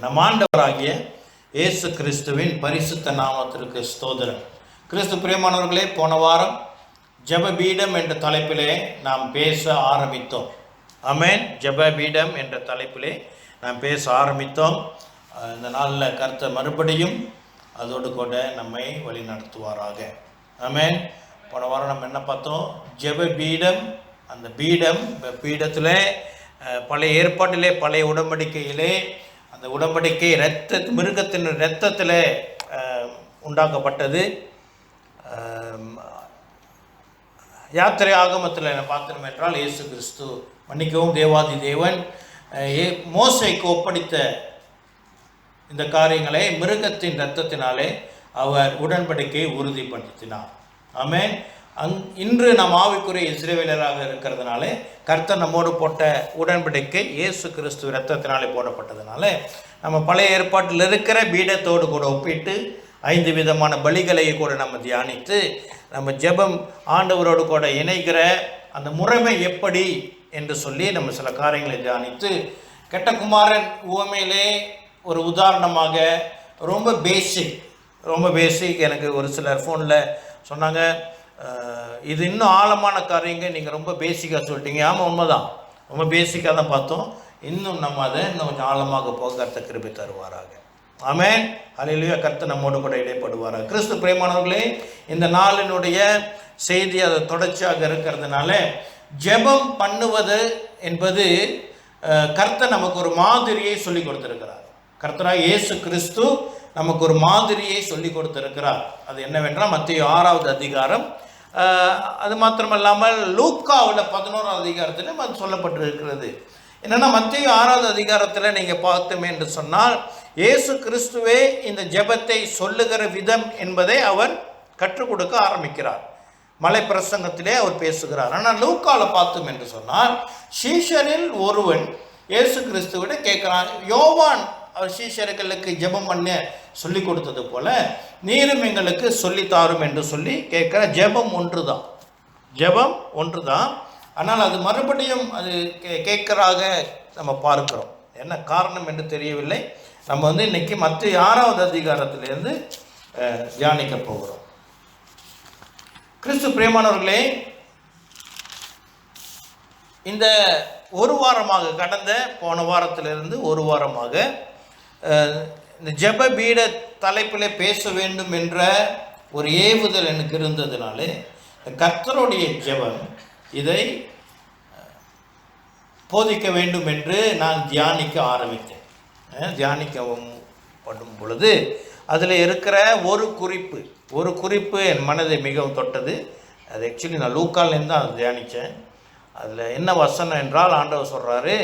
நம் ஆண்டவராகிய இயேசு கிறிஸ்துவின் பரிசுத்த நாமத்திற்கு ஸ்தோத்திரம். கிறிஸ்து பிரியமானவர்களே, போன வாரம் ஜெபபீடம் என்ற தலைப்பிலே நாம் பேச ஆரம்பித்தோம். ஆமென். ஜெபபீடம் என்ற தலைப்பிலே நாம் பேச ஆரம்பித்தோம். இந்த நாளில் கர்த்தர் மறுபடியும் அதோடு கூட நம்மை வழி நடத்துவாராக. ஆமென். போன வாரம் நம்ம என்ன பார்த்தோம்? ஜெபபீடம். அந்த பீடத்தில் பழைய ஏற்பாட்டிலே, பழைய உடன்படிக்கையிலே, அந்த உடன்படிக்கை மிருகத்தின் இரத்தத்தில் உண்டாக்கப்பட்டது. யாத்திரை ஆகமத்தில் என்ன பார்த்தோம் என்றால், இயேசு கிறிஸ்து மன்னிக்கவும் தேவாதி தேவன் மோசேக்கு ஒப்படைத்த இந்த காரியங்களை மிருகத்தின் இரத்தத்தினாலே அவர் உடன்படிக்கையை உறுதிப்படுத்தினார். ஆமென். இன்று நாம் ஆவிக்குரிய இஸ்ரவேலராக இருக்கிறதுனால கர்த்தர் நம்மோடு போட்ட உடன்படிக்கை இயேசு கிறிஸ்து இரத்தத்தினாலே போடப்பட்டதுனால நம்ம பழைய ஏற்பாட்டில் இருக்கிற பீடத்தோடு கூட ஒப்பிட்டு 5 விதமான பலிகளை கூட நம்ம தியானித்து, நம்ம ஜெபம் ஆண்டவரோடு கூட இணைகிற அந்த முறைமை எப்படி என்று சொல்லி நம்ம சில காரியங்களை தியானித்து, கெட்ட குமாரன் உவமையிலே ஒரு உதாரணமாக ரொம்ப பேசிக் எனக்கு ஒரு சிலர் ஃபோனில் சொன்னாங்க, இது இன்னும் ஆழமான காரியங்க, நீங்கள் ரொம்ப பேசிக்காக சொல்லிட்டீங்க. ஆமாம், உண்மைதான், ரொம்ப பேசிக்காக தான் பார்த்தோம். இன்னும் நம்ம அதை இன்னும் கொஞ்சம் ஆழமாக போக கர்த்தர் கிருபை தருவாராக. ஆமென். ஹல்லேலூயா. கர்த்தர் நம்மோடு கூட இடைப்படுவாராக. கிறிஸ்து பிரியமானவர்களே, இந்த நாளினுடைய செய்தி அதை தொடர்ச்சியாக இருக்கிறதுனால ஜெபம் பண்ணுவது என்பது கர்த்தர் நமக்கு ஒரு மாதிரியை சொல்லி கொடுத்திருக்கிறார். கர்த்தராக இயேசு கிறிஸ்து நமக்கு ஒரு மாதிரியை சொல்லி கொடுத்திருக்கிறார். அது என்னவென்றால் மத்தேயு 6வது அதிகாரம், அது மாத்திரமல்லாமல் லூக்காவில் 11வது அதிகாரத்திலும் அது சொல்லப்பட்டிருக்கிறது. என்னென்னா, மத்தேயு 6வது அதிகாரத்தில் நீங்கள் பார்த்தோமே என்று சொன்னால், இயேசு கிறிஸ்துவே இந்த ஜெபத்தை சொல்லுகிற விதம் என்பதை அவர் கற்றுக் கொடுக்க ஆரம்பிக்கிறார். மலை பிரசங்கத்திலே அவர் பேசுகிறார். ஆனால் லூக்காவில் பார்த்தோம் என்று சொன்னால், சீஷரில் ஒருவன் இயேசு கிறிஸ்துவிட கேட்குறான். யோவான் அவர் சீஷர்களுக்கு ஜெபம் பண்ண சொல்லி கொடுத்தது போல நீரும் எங்களுக்கு சொல்லித்தாரும் என்று சொல்லி கேட்குற ஜெபம் ஒன்று தான். ஆனால் அது மறுபடியும் அது கேட்கறாக நம்ம பார்க்கிறோம். என்ன காரணம் என்று தெரியவில்லை. நம்ம இன்னைக்கு மத்தேயு 6வது அதிகாரத்திலிருந்து தியானிக்க போகிறோம். கிறிஸ்து பிரியமானவர்களே, இந்த ஒரு வாரமாக, கடந்த போன வாரத்திலிருந்து ஒரு வாரமாக இந்த ஜெபபீட தலைப்பில் பேச வேண்டும் என்ற ஒரு ஏவுதல் எனக்கு இருந்ததுனாலே கர்த்தருடைய ஜெபம் இதை போதிக்க வேண்டும் என்று நான் தியானிக்க ஆரம்பித்தேன். தியானிக்கப்படும் பொழுது அதில் இருக்கிற ஒரு குறிப்பு என் மனதை மிகவும் தொட்டது. அது ஆக்சுவலி நான் லூக்காலேருந்து தான் அதை தியானித்தேன். அதில் என்ன வசனம் என்றால், ஆண்டவர் சொல்கிறாரு,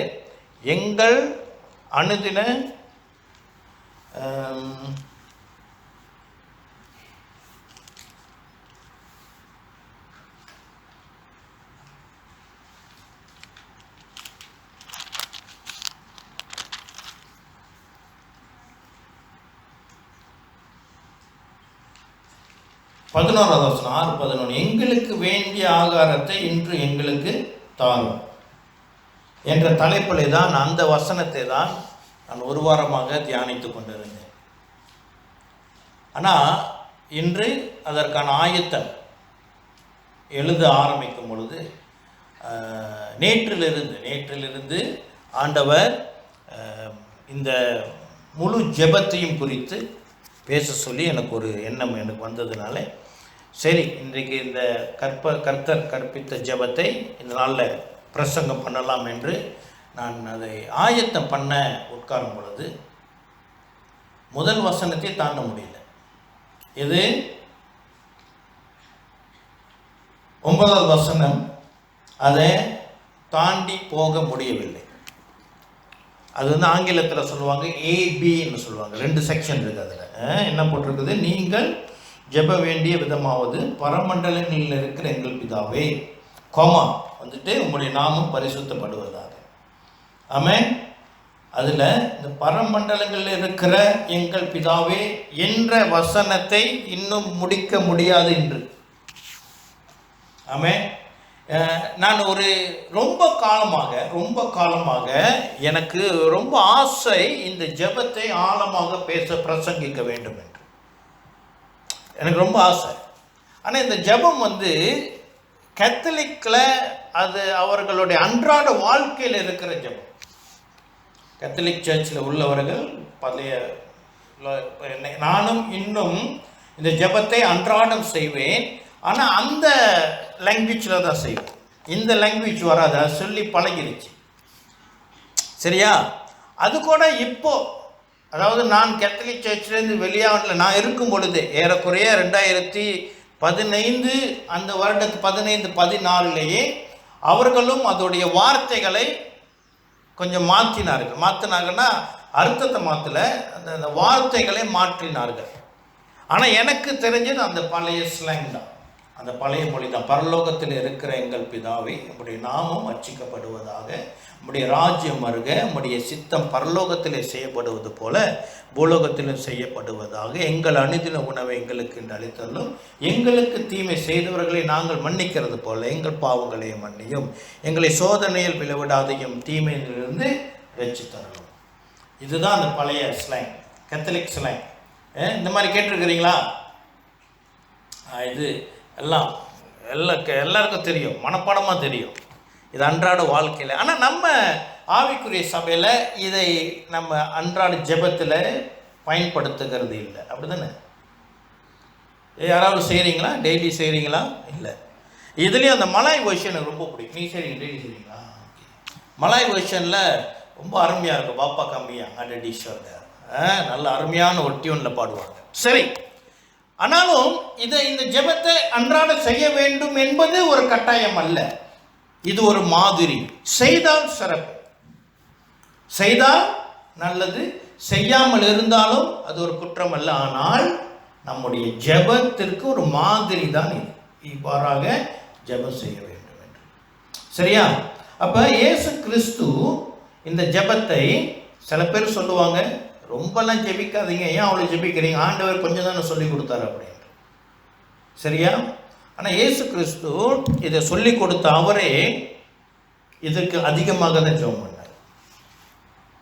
எங்கள் அனுதின 11வது வசனம், 6:11, எங்களுக்கு வேண்டிய ஆகாரத்தை இன்று எங்களுக்கு தாரும் என்ற தலைப்பிலே தான், அந்த வசனத்தை தான் நான் ஒரு வாரமாக தியானித்து கொண்டிருந்தேன். ஆனால் இன்று அதற்கான ஆயத்தம் எழுத ஆரம்பிக்கும் பொழுது நேற்றிலிருந்து ஆண்டவர் இந்த முழு ஜெபத்தையும் குறித்து பேச சொல்லி எனக்கு ஒரு எண்ணம் எனக்கு வந்ததுனால, சரி, இன்றைக்கு இந்த கர்த்தர் கற்பித்த ஜெபத்தை இந்த நாளில் பிரசங்கம் பண்ணலாம் என்று நான் அதை ஆயத்தம் பண்ண உட்காரும் பொழுது முதல் வசனத்தை தாண்ட முடியல. இது 9வது வசனம், அதை தாண்டி போக முடியவில்லை. அது ஆங்கிலத்தில் சொல்லுவாங்க ஏபின்னு சொல்லுவாங்க. 2 செக்ஷன் இருக்குது. அதில் என்ன போட்டிருக்குது? நீங்கள் ஜெப வேண்டிய விதமாவது பரமண்டலங்களில் இருக்கிற எங்கள் பிதாவே, உங்களுடைய நாமம் பரிசுத்தப்படுவதாக. ஆமென். அதில் இந்த பரமண்டலங்களில் இருக்கிற எங்கள் பிதாவே என்ற வசனத்தை இன்னும் முடிக்க முடியாது என்று. ஆமென். நான் ரொம்ப காலமாக எனக்கு ரொம்ப ஆசை இந்த ஜெபத்தை ஆழமாக பிரசங்கிக்க வேண்டும் என்று எனக்கு ரொம்ப ஆசை. ஆனால் இந்த ஜெபம் கத்தலிக்கில் அது அவர்களுடைய அன்றாட வாழ்க்கையில் இருக்கிற ஜெபம். கத்தலிக் சர்ச்சில் உள்ளவர்கள் நானும் இன்னும் இந்த ஜெபத்தை அன்றாடம் செய்வேன். ஆனால் அந்த லாங்குவேஜில் தான் செய்வோம். இந்த லாங்குவேஜ் வராது, அது சொல்லி பழகிருச்சு. சரியா? அது கூட இப்போ, அதாவது நான் கேத்தலிக் சர்ச்சிலேருந்து வெளியாகல நான் இருக்கும் பொழுது ஏறக்குறைய 2015 அந்த வருடத்து 15-14 அவர்களும் அதோடைய வார்த்தைகளை கொஞ்சம் மாற்றினாங்கன்னா அர்த்தத்தை மாற்றலை, அந்த வார்த்தைகளை மாற்றினார்கள். ஆனால் எனக்கு தெரிஞ்சது அந்த பழைய ஸ்லாங் தான், அந்த பழைய மொழி தான். பரலோகத்தில் இருக்கிற எங்கள் பிதாவே, நம்முடைய நாமம் அர்ச்சிக்கப்படுவதாக, நம்முடைய ராஜ்யம் வருக, நம்முடைய சித்தம் பரலோகத்திலே செய்யப்படுவது போல பூலோகத்திலும் செய்யப்படுவதாக, எங்கள் அனுதின உணவை எங்களுக்கு என்று அளித்தலும், எங்களுக்கு தீமை செய்தவர்களை நாங்கள் மன்னிக்கிறது போல எங்கள் பாவங்களையும் மன்னியும், எங்களை சோதனையில் விளைவிடாதையும் தீமையிலிருந்து ரட்சித்தரலும். இதுதான் அந்த பழைய ஸ்லாங், கத்தலிக் ஸ்லாங். இந்த மாதிரி கேட்டிருக்கிறீங்களா? இது எல்லாருக்கும் தெரியும், மனப்பாடமாக தெரியும், இது அன்றாட வாழ்க்கையில். ஆனால் நம்ம ஆவிக்குரிய சபையில் இதை நம்ம அன்றாட ஜெபத்தில் பயன்படுத்துகிறது இல்லை. அப்படி தானே? யாராவது செய்கிறீங்களா? டெய்லி செய்கிறீங்களா? இல்லை. இதுலேயும் அந்த மலாய் வெர்ஷன் எனக்கு ரொம்ப பிடிக்கும். நீ செய்கிறீங்க, டெய்லி செய்கிறீங்களா? மலாய் வெர்ஷனில் ரொம்ப அருமையாக இருக்கும். பாப்பா கம்மியா அடடீஸ்வர் நல்ல அருமையான ஒரு டியூனில் பாடுவாங்க. சரி, ஆனாலும் இந்த ஜெபத்தை அன்றாட செய்ய வேண்டும் என்பது ஒரு கட்டாயம் அல்ல, இது ஒரு மாதிரி. செய்தால் சிறப்பு, செய்தால் நல்லது, செய்யாமல் இருந்தாலும் அது ஒரு குற்றம் அல்ல. ஆனால் நம்முடைய ஜெபத்திற்கு ஒரு மாதிரி தான் இது, இவ்வாறாக ஜெபம் செய்ய வேண்டும் என்று. சரியா? அப்போ இயேசு கிறிஸ்து இந்த ஜெபத்தை, சில பேர் சொல்லுவாங்க ரொம்பலாம் ஜெபிக்காதீங்க, ஏன் அவ்வளோ ஜெபிக்கிறீங்க, ஆண்டவர் கொஞ்சம் தானே சொல்லி கொடுத்தாரு அப்படின்ட்டு. சரியா? ஆனால் இயேசு கிறிஸ்து இதை சொல்லி கொடுத்த அவரே இதுக்கு அதிகமாக தான் ஜெபம் பண்ணார்.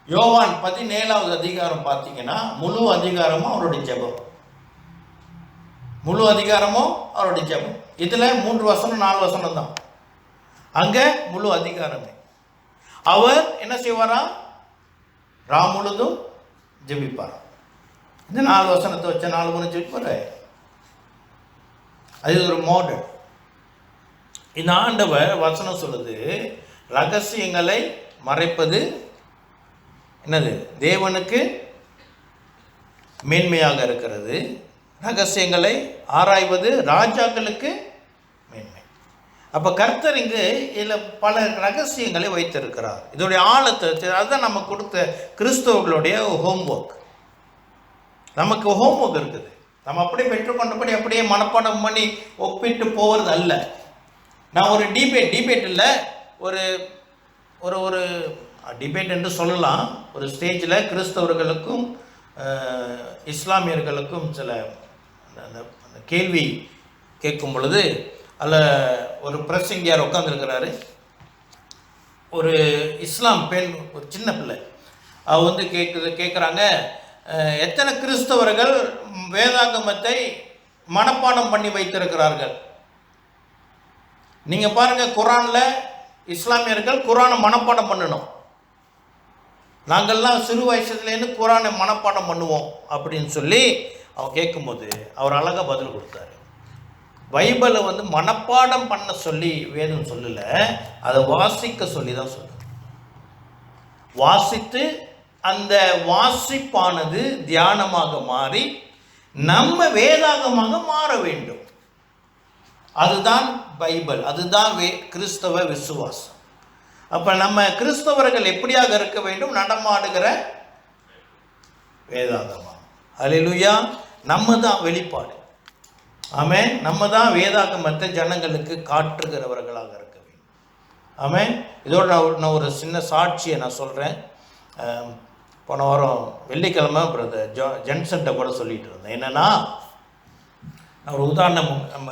யோவான் 17வது அதிகாரம் பார்த்தீங்கன்னா முழு அதிகாரமும் அவருடைய ஜெபம், முழு அதிகாரமும் அவருடைய ஜெபம். இதில் 3 வசனம் 4 வசனம் தான், அங்கே முழு அதிகாரமே. அவர் என்ன செய்வாரா? முழுதும் ஜெபிப்பார். இந்த 4 வசனத்தை வச்ச 4 முறை ஜெபிப்பார். அது ஒரு மாடல். இந்த ஆண்டவர் வசனம் சொல்லுது, ரகசியங்களை மறைப்பது என்னது? தேவனுக்கு மேன்மையாக இருக்கிறது. ரகசியங்களை ஆராய்வது ராஜாக்களுக்கு மேன்மை. அப்போ கர்த்தர் இங்கு இதில் பல ரகசியங்களை வைத்திருக்கிறார். இதோடைய ஆழத்தை அதுதான் நம்ம கொடுத்த கிறிஸ்தவர்களுடைய ஹோம்ஒர்க். நமக்கு ஹோம்ஒர்க் இருக்குது, நம்ம அப்படியே பெற்றுக்கொண்டபடி அப்படியே மனப்பாடம் பண்ணி ஒப்பிட்டு போவது அல்ல. நான் ஒரு டிபேட் இல்லை, ஒரு ஒரு ஒரு டிபேட் என்று சொல்லலாம். ஒரு ஸ்டேஜில் கிறிஸ்தவர்களுக்கும் இஸ்லாமியர்களுக்கும் சில அந்த கேள்வி கேட்கும் பொழுது அதில் ஒரு பிரசங்கியார் உட்காந்துருக்கிறாரு. ஒரு இஸ்லாம் பெண், ஒரு சின்ன பிள்ளை, அவ கேட்குறாங்க, எத்தனை கிறிஸ்தவர்கள் வேதாகமத்தை மனப்பாடம் பண்ணி வைத்திருக்கிறார்கள்? நீங்கள் பாருங்கள், குரானில் இஸ்லாமியர்கள் குரானை மனப்பாடம் பண்ணணும், நாங்கள்லாம் சிறு வயசுலேருந்து குரானை மனப்பாடம் பண்ணுவோம் அப்படின்னு சொல்லி அவன் கேட்கும்போது அவர் அழகாக பதில் கொடுத்தாரு. பைபிளை மனப்பாடம் பண்ண சொல்லி வேதம் சொல்லலை, அதை வாசிக்க சொல்லி தான் சொல்லுது. வாசித்து அந்த வாசிப்பானது தியானமாக மாறி நம்ம வேதாகமாக மாற வேண்டும். அதுதான் பைபிள், அதுதான் கிறிஸ்தவ விசுவாசம். அப்போ நம்ம கிறிஸ்தவர்கள் எப்படியாக இருக்க வேண்டும்? நடமாடுகிற வேதாகமம். அல்லேலூயா. நம்ம தான் வெளிப்பாடு. ஆமென். நம்ம தான் வேதாகமத்தை ஜனங்களுக்கு காட்டுகிறவர்களாக இருக்க வேண்டும். ஆமென். இதோட நான் ஒரு சின்ன சாட்சியை நான் சொல்கிறேன். போன வாரம் வெள்ளிக்கிழமை பிரதர் ஜென்சன்ட்ட கூட சொல்லிட்டு இருந்தேன். என்னென்னா, நான் ஒரு உதாரணம், நம்ம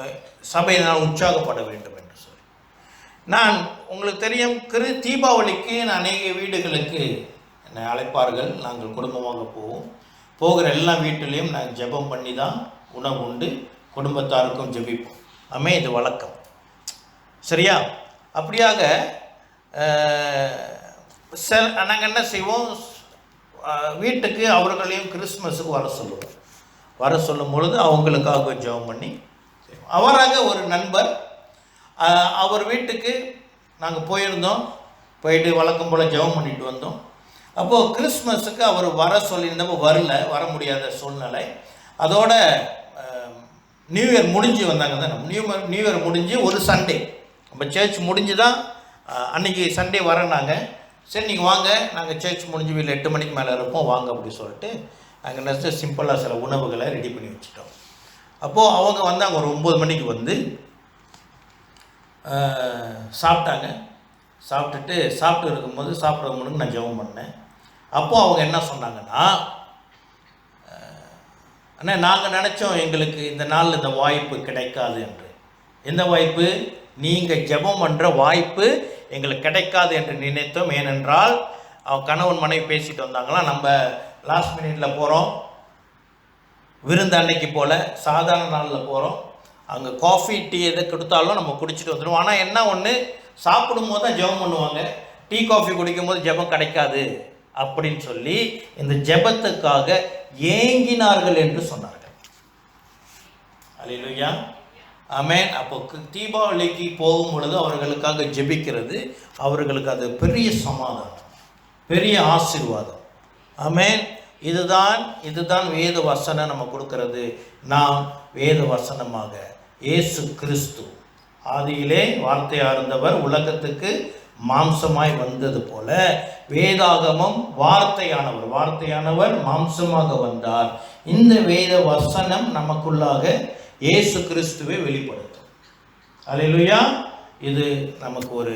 சபையை நான் உற்சாகப்பட வேண்டும் என்று சொல்லி, நான் உங்களுக்கு தெரியும், தீபாவளிக்கு அநேக வீடுகளுக்கு என்னை அழைப்பார்கள். நாங்கள் குடும்பமாக போகிற எல்லா வீட்டிலையும் நாங்கள் ஜெபம் பண்ணி தான் உணவு உண்டு குடும்பத்தாருக்கும் ஜெபிப்போம். இது வழக்கம். சரியா? அப்படியாக நாங்கள் என்ன செய்வோம், வீட்டுக்கு அவர்களையும் கிறிஸ்மஸுக்கு வர சொல்லும் பொழுது அவங்களுக்காக ஜெபம் பண்ணி செய்வோம். அவராக ஒரு நண்பர், அவர் வீட்டுக்கு நாங்கள் போயிட்டு வழக்கம் போல் ஜெபம் பண்ணிட்டு வந்தோம். அப்போது கிறிஸ்மஸுக்கு அவர் வர சொல்லியிருந்தப்போ வர முடியாத சூழ்நிலை. அதோட நியூ இயர் முடிஞ்சு வந்தாங்க தான். நியூ இயர் முடிஞ்சு ஒரு சண்டே நம்ம சர்ச் முடிஞ்சு தான் அன்றைக்கி சண்டே வரேன்னாங்க. சரி நீங்கள் வாங்க, நாங்கள் சர்ச் முடிஞ்சு வீட்டில் 8 மணிக்கு மேலே இருப்போம் வாங்க அப்படி சொல்லிட்டு நாங்கள் நெக்ஸ்ட்டு சிம்பிளாக சில உணவுகளை ரெடி பண்ணி வச்சுட்டோம். அப்போது அவங்க வந்தாங்க ஒரு 9 மணிக்கு வந்து சாப்பிட்டாங்க. சாப்பிட்டு இருக்கும்போது சாப்பிட முடியும் நான் ஜெபம் பண்ணேன். அப்போது அவங்க என்ன சொன்னாங்கன்னா, அண்ணா நாங்கள் நினச்சோம் எங்களுக்கு இந்த நாளில் இந்த வாய்ப்பு கிடைக்காது என்று. எந்த வாய்ப்பு? நீங்கள் ஜெபம் பண்ணுற வாய்ப்பு எங்களுக்கு கிடைக்காது என்று நினைத்தோம். ஏனென்றால் அவன் கணவன் மனைவி பேசிட்டு வந்தாங்களாம், நம்ம லாஸ்ட் மினிட்டில் போகிறோம், விருந்து அன்னைக்கு போல் சாதாரண நாளில் போகிறோம், அங்கே காஃபி டீ எதை கொடுத்தாலும் நம்ம குடிச்சிட்டு வந்துடுவோம். ஆனால் என்ன ஒன்று, சாப்பிடும் போது தான் ஜெபம் பண்ணுவாங்க, டீ காஃபி குடிக்கும் போது ஜெபம் கிடைக்காது அப்படின்னு சொல்லி இந்த ஜெபத்துக்காக ஏங்கினார்கள் என்று சொன்னார்கள். அல்லேலூயா, ஆமென். அப்போ தீபாவளிக்கு போகும் பொழுது அவர்களுக்காக ஜெபிக்கிறது அவர்களுக்கு அது பெரிய சமாதானம், பெரிய ஆசீர்வாதம். ஆமென். இதுதான் வேத வசனம் நம்ம கொடுக்கிறது. நாம் வேத வசனமாக இயேசு கிறிஸ்து ஆதியிலே வார்த்தையாக இருந்தவர் உலகத்துக்கு மாம்சமாய் வந்தது போல வேதாகமம் வார்த்தையானவர் மாம்சமாக வந்தார். இந்த வேத வசனம் நமக்குள்ளாக இயேசு கிறிஸ்துவை வெளிப்படுத்தும். அல்லேலூயா. இது நமக்கு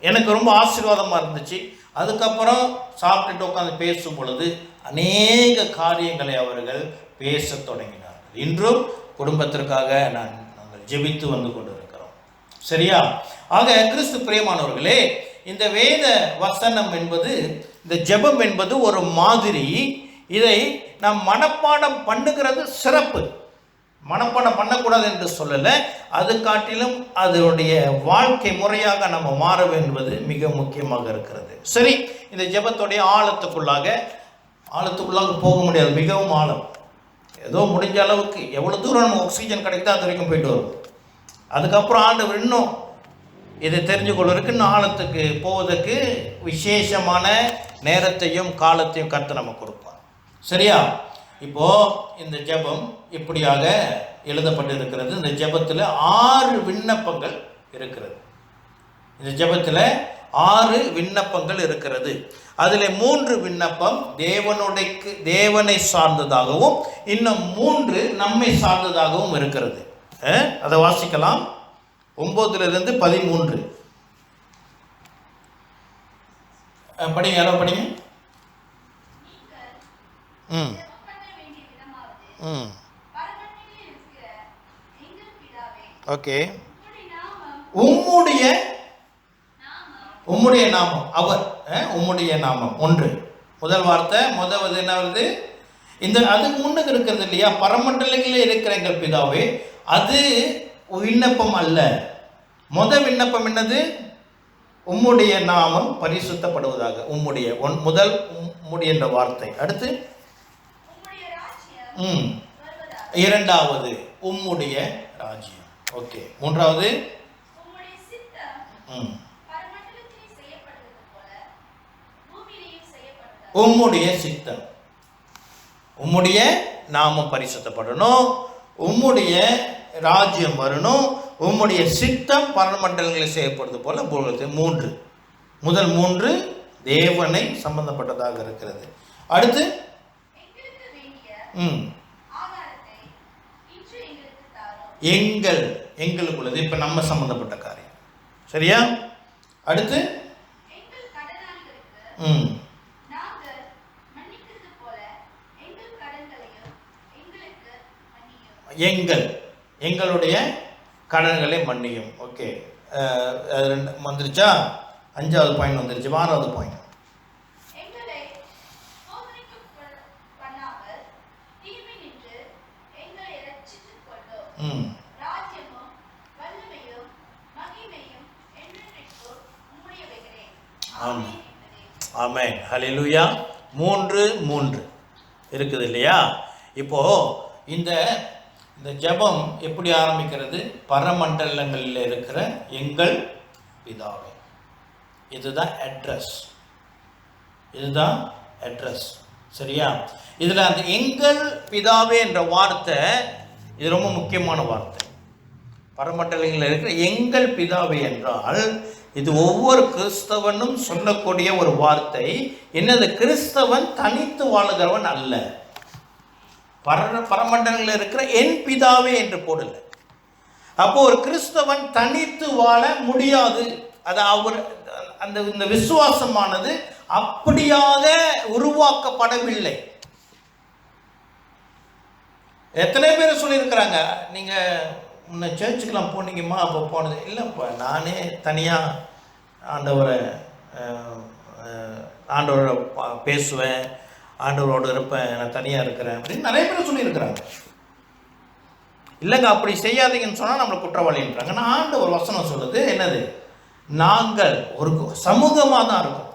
எனக்கு ரொம்ப ஆசீர்வாதமாக இருந்துச்சு. அதுக்கப்புறம் சாப்பிட்டுட்டு உட்காந்து பேசும் பொழுது அநேக காரியங்களை அவர்கள் பேச தொடங்கினார்கள். இன்றும் குடும்பத்திற்காக நாங்கள் ஜெபித்து வந்து கொண்டிருக்கிறோம். சரியா? ஆக கிறிஸ்து பிரியமானவர்களே, இந்த வேத வசனம் என்பது, இந்த ஜெபம் என்பது ஒரு மாதிரி. இதை நாம் மனப்பாடம் பண்ணுகிறது சிறப்பு. மனப்பாடம் பண்ணக்கூடாது என்று சொல்லலை, அது காட்டிலும் அதனுடைய வாழ்க்கை முறையாக நம்ம மாற வேண்டுவது மிக முக்கியமாக இருக்கிறது. சரி, இந்த ஜெபத்துடைய ஆழத்துக்குள்ளாக போக முடியாது, மிகவும் ஆழம். ஏதோ முடிஞ்ச அளவுக்கு எவ்வளோ தூரம் நம்ம ஆக்சிஜன் கிடைக்குதோ அது வரைக்கும் போயிட்டு வரும். அதுக்கப்புறம் ஆண்டவர் இன்னும் இதை தெரிஞ்சு கொள்வதற்கு, இன்னும் ஆழத்துக்கு போவதற்கு விசேஷமான நேரத்தையும் காலத்தையும் கர்த்தர் நம்ம கொடுப்பார். சரியா? இப்போது இந்த ஜெபம் இப்படியாக எழுதப்பட்டு இருக்கிறது. இந்த ஜெபத்தில் 6 விண்ணப்பங்கள் இருக்கிறது. இந்த ஜெபத்தில் 6 விண்ணப்பங்கள் இருக்கிறது. அதில் 3 விண்ணப்பம் தேவனை சார்ந்ததாகவும் இன்னும் 3 நம்மை சார்ந்ததாகவும் இருக்கிறது. அதை வாசிக்கலாம். 9 - 13 படிங்க. யாரோ படிங்க. ஓகே. உம்முடைய நாமம், அவர் உம்முடைய நாமம். 1 முதல் வார்த்தை. முதல் என்ன வருது? அதுக்கு முன்னுக்கு இருக்கிறது இல்லையா, பரமண்டலங்களில் இருக்கிற எங்கள் பிதாவே, அது விண்ணப்பம் அல்ல. விண்ணப்பம் என்னது? உம்முடைய நாமம் பரிசுத்தப்படுவதாக. முதல் உம்முடைய என்ற வார்த்தை. அடுத்து 2வது உம்முடைய ராஜ்யம். ஓகே. 3வது உம்முடைய சித்தம். உம்முடைய நாமம் பரிசுத்தப்படணும், உம்முடைய ராஜ்யம் வரணும், உம்முடைய சித்தம் பரமண்டலங்களில் செய்யப்படுவது போல. 3 முதல் 3 தேவனை சம்பந்தப்பட்டதாக இருக்கிறது. அடுத்து எங்களுக்குள்ளது, இப்ப நம்ம சம்பந்தப்பட்ட காரியம். சரியா? அடுத்து எங்களுடைய கடன்களை மன்னியும். ஓகே. வந்துருச்சா? 5வது பாயிண்ட் வந்துருச்சு. 6வது பாயிண்ட். ஆமென். ஹல்லேலூயா. 3 இருக்குது இல்லையா? இப்போ இந்த ஜெபம் எப்படி ஆரம்பிக்கிறது? பரமண்டலங்களில் இருக்கிற எங்கள் பிதாவே. இதுதான் அட்ரஸ். சரியா? இதில் அந்த எங்கள் பிதாவே என்ற வார்த்தை இது ரொம்ப முக்கியமான வார்த்தை. பரமண்டலங்களில் இருக்கிற எங்கள் பிதாவே என்றால் இது ஒவ்வொரு கிறிஸ்தவனும் சொல்லக்கூடிய ஒரு வார்த்தை. என்னது? கிறிஸ்தவன் தனித்து வாழுகிறவன் அல்ல. பரமண்டலங்களில் இருக்கிற என் பிதாவே என்று போடல. அப்போ ஒரு கிறிஸ்தவன் தனித்து வாழ முடியாது. அது அவர் இந்த விசுவாசமானது அப்படியாக உருவாக்கப்படவில்லை. எத்தனை பேர் சொல்லியிருக்கிறாங்க, நீங்கள் முன்ன சர்ச்சுக்கெலாம் போனீங்கம்மா, அப்போ போனது இல்லைப்பா, நானே தனியாக ஆண்டவரை பேசுவேன், ஆண்டவரோடு இருப்பேன், நான் தனியாக இருக்கிறேன் அப்படின்னு நிறைய பேர் சொல்லியிருக்கிறாங்க. இல்லைங்க, அப்படி செய்யாதீங்கன்னு சொன்னால் நம்மளை குற்றவாளின்றாங்க. ஆனால் ஆண்டவர் வசனம் சொல்லுது என்னது? நாங்கள் ஒரு சமூகமாக தான் இருக்கோம்,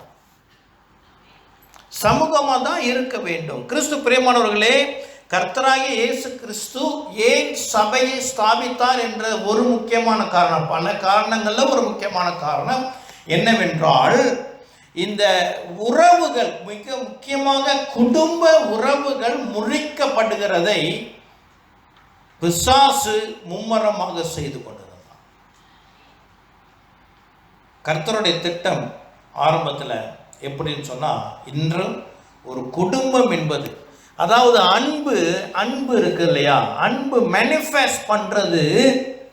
சமூகமாக தான் இருக்க வேண்டும். கிறிஸ்து பிரியமானவர்களே, கர்த்தராகிய இயேசு கிறிஸ்து ஏன் சபையை ஸ்தாபித்தார் என்ற ஒரு முக்கியமான காரணம், பல காரணங்களில் ஒரு முக்கியமான காரணம் என்னவென்றால், இந்த உறவுகள், மிக முக்கியமாக குடும்ப உறவுகள் முறிக்கப்படுகிறதை பிசாசு மும்மரமாக செய்து கொண்டிருந்தான். கர்த்தருடைய திட்டம் ஆரம்பத்தில் எப்படின்னு சொன்னால், இன்றும் ஒரு குடும்பம் என்பது, அதாவது அன்பு இருக்கு இல்லையா, அன்பு மேனிஃபெஸ்ட் பண்றது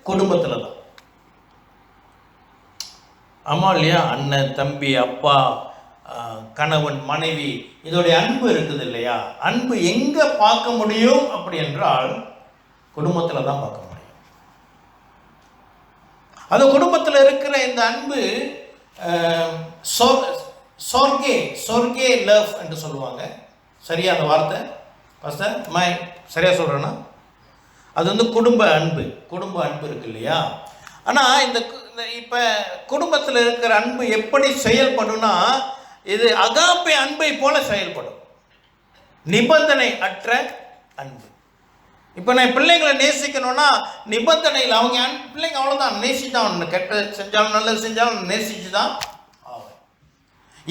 குடும்பத்தில் தான். ஆமா இல்லையா? அண்ணன், தம்பி, அப்பா, கணவன், மனைவி, இதோடைய அன்பு இருக்குது இல்லையா? அன்பு எங்க பார்க்க முடியும் அப்படி என்றால் குடும்பத்தில் தான் பார்க்க முடியும். அந்த குடும்பத்தில் இருக்கிற இந்த அன்பு சொர்கே லவ் என்று சொல்லுவாங்க. சரியா அந்த வார்த்தை பாஸ்டர்? சரியா சொல்கிறேன்னா, அது குடும்ப அன்பு இருக்கு இல்லையா? ஆனால் இந்த இப்போ குடும்பத்தில் இருக்கிற அன்பு எப்படி செயல்படும்னா, இது அகாப்பே அன்பை போல செயல்படும், நிபந்தனை அற்ற அன்பு. இப்போ நான் பிள்ளைங்களை நேசிக்கணும்னா நிபந்தனையில், அவங்க பிள்ளைங்க அவ்வளோதான், நேசிதான், கெட்ட செஞ்சாலும் நல்லது செஞ்சாலும் நேசிச்சு தான் ஆகும்.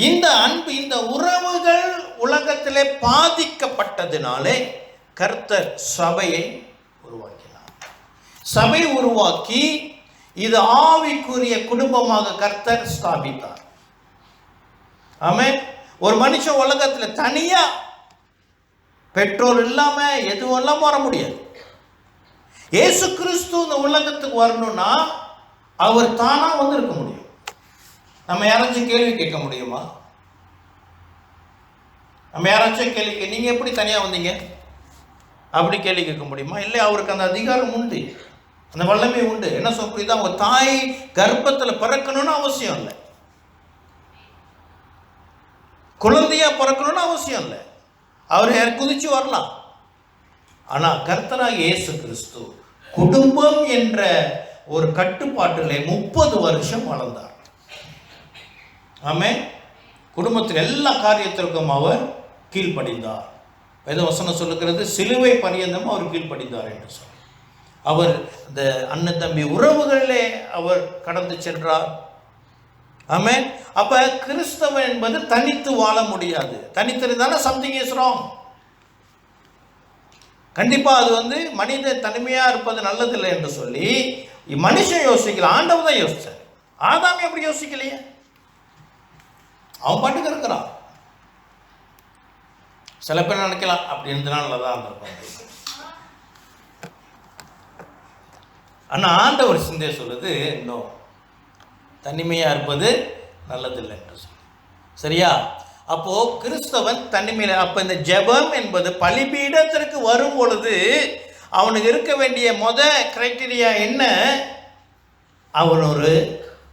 இந்த அன்பு, இந்த உறவுகள் உலகத்திலே பாதிக்கப்பட்டதினாலே கர்த்தர் சபையை உருவாக்கினார். சபை உருவாக்கி இது ஆவிக்குரிய குடும்பமாக கர்த்தர் ஸ்தாபித்தார். ஆமென். ஒரு மனுஷன் உலகத்தில் தனியா பெற்றோர் இல்லாம எதுவெல்லாம் வர முடியாது. இயேசு கிறிஸ்து இந்த உலகத்துக்கு வரணும்னா அவர் தானா இருக்க முடியும். நம்ம யாராச்சும் கேள்வி கேட்க முடியுமா? நம்ம யாராச்சும் கேள்வி, நீங்க எப்படி தனியா வந்தீங்க அப்படி கேள்வி கேட்க முடியுமா? இல்லை, அவருக்கு அந்த அதிகாரம் உண்டு, அந்த வல்லமை உண்டு. என்ன சொல்ல புரியுதா? அவங்க தாய் கர்ப்பத்தில் பிறக்கணும்னு அவசியம் இல்லை, குழந்தையா பிறக்கணும்னு அவசியம் இல்லை, அவர் யார் குதிச்சு வரலாம். ஆனா கர்த்தராகிய இயேசு கிறிஸ்து குடும்பம் என்ற ஒரு கட்டுப்பாட்டிலே 30 வருஷம் வளர்ந்தார். ஆமென். குடும்பத்தில் எல்லா காரியத்திற்கும் அவர் கீழ்ப்படிந்தார். வேதவசனம் சொல்லுகிறது, சிலுவை பரியந்தம் அவர் கீழ்ப்படிந்தார் என்று சொல்லி. அவர் இந்த அண்ணன் தம்பி உறவுகளிலே அவர் கடந்து சென்றார். ஆமென். அப்ப கிறிஸ்தவன் என்பது தனித்து வாழ முடியாது. தனித்திருந்தால சம்திங் இஸ் ராங். கண்டிப்பா அது மனித தனிமையா இருப்பது நல்லதில்லை என்று சொல்லி மனுஷன் யோசிக்கல, ஆண்டவர் தான் யோசிச்சார். ஆதாம் எப்படி யோசிக்கலையே? அவன் பாட்டுக்கு இருக்கிறான். சில பேர் நினைக்கலாம் அப்படி இருந்தனால நல்லதான் இருந்திருக்கும். ஆனா ஆண்டவர் சிந்தைய சொல்லுது, இன்னும் தனிமையா இருப்பது நல்லதில்லை என்று சொல்லி. சரியா? அப்போ கிறிஸ்தவன் தனிமையில, அப்ப இந்த ஜெபம் என்பது பலிபீடத்திற்கு வரும் பொழுது அவனுக்கு இருக்க வேண்டிய கிரைட்டீரியா என்ன? அவன் ஒரு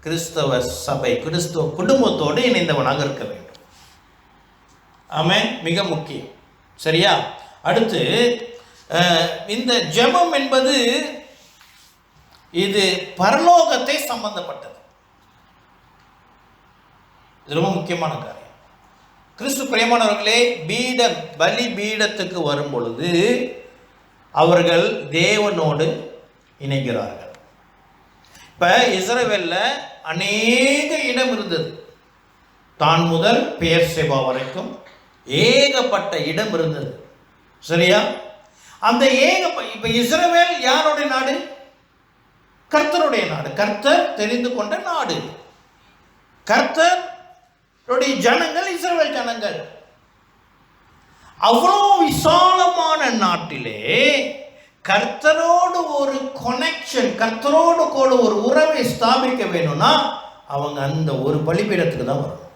கிறிஸ்தவ சபை, கிறிஸ்தவ குடும்பத்தோடு இணைந்தவனாக இருக்க வேண்டும். ஆமென். மிக முக்கியம். சரியா? அடுத்து இந்த ஜெபம் என்பது இது பரலோகத்தை சம்பந்தப்பட்டது. இது ரொம்ப முக்கியமான காரியம். கிறிஸ்து பிரியமானவர்களே, பலி பீடத்துக்கு வரும் பொழுது அவர்கள் தேவனோடு இணைகிறார்கள். இப்ப இஸ்ரவேல்ல அநேக இடம் இருந்தது. தான் முதல் பெயர்செபா வரைக்கும் ஏகப்பட்ட இடம் இருந்தது. சரியா? அந்த இப்ப இஸ்ரவேல் யாருடைய நாடு? கர்த்தருடைய நாடு. கர்த்தர் தெரிந்து கொண்ட நாடு. கர்த்தருடைய ஜனங்கள் இஸ்ரவேல் ஜனங்கள். அவ்வளோ விசாலமான நாட்டிலே கர்த்தரோடு ஒரு கனெக்ஷன், கர்த்தரோடு கூட ஒரு உறவை ஸ்தாபிக்க வேணும்னா அவங்க அந்த ஒரு பலிபீடத்துக்கு தான் வரணும்.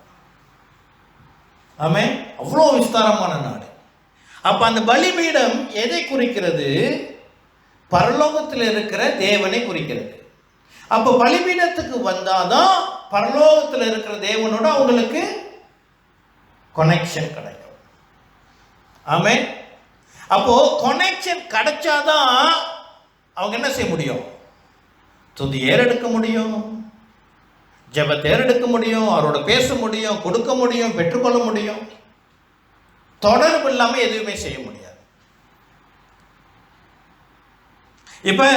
ஆமென். அவ்வளோ விஸ்தாரமான நாடு. அப்ப அந்த பலிபீடம் எதை குறிக்கிறது? பரலோகத்தில் இருக்கிற தேவனை குறிக்கிறது. அப்ப பலிபீடத்துக்கு வந்தாதான் பரலோகத்தில் இருக்கிற தேவனோட அவங்களுக்கு கனெக்ஷன் கிடைக்கும். ஆமென். அப்போ கனெக்ஷன் கிடைச்சாதான் அவங்க என்ன செய்ய முடியும்? துதி ஏறெடுக்க முடியும், ஜெபத்தை ஏறெடுக்க முடியும், அவரோட பேச முடியும், கொடுக்க முடியும், பெற்றுக்கொள்ள முடியும். தொடர்பு இல்லாமல் எதுவுமே செய்ய முடியாது. இப்போ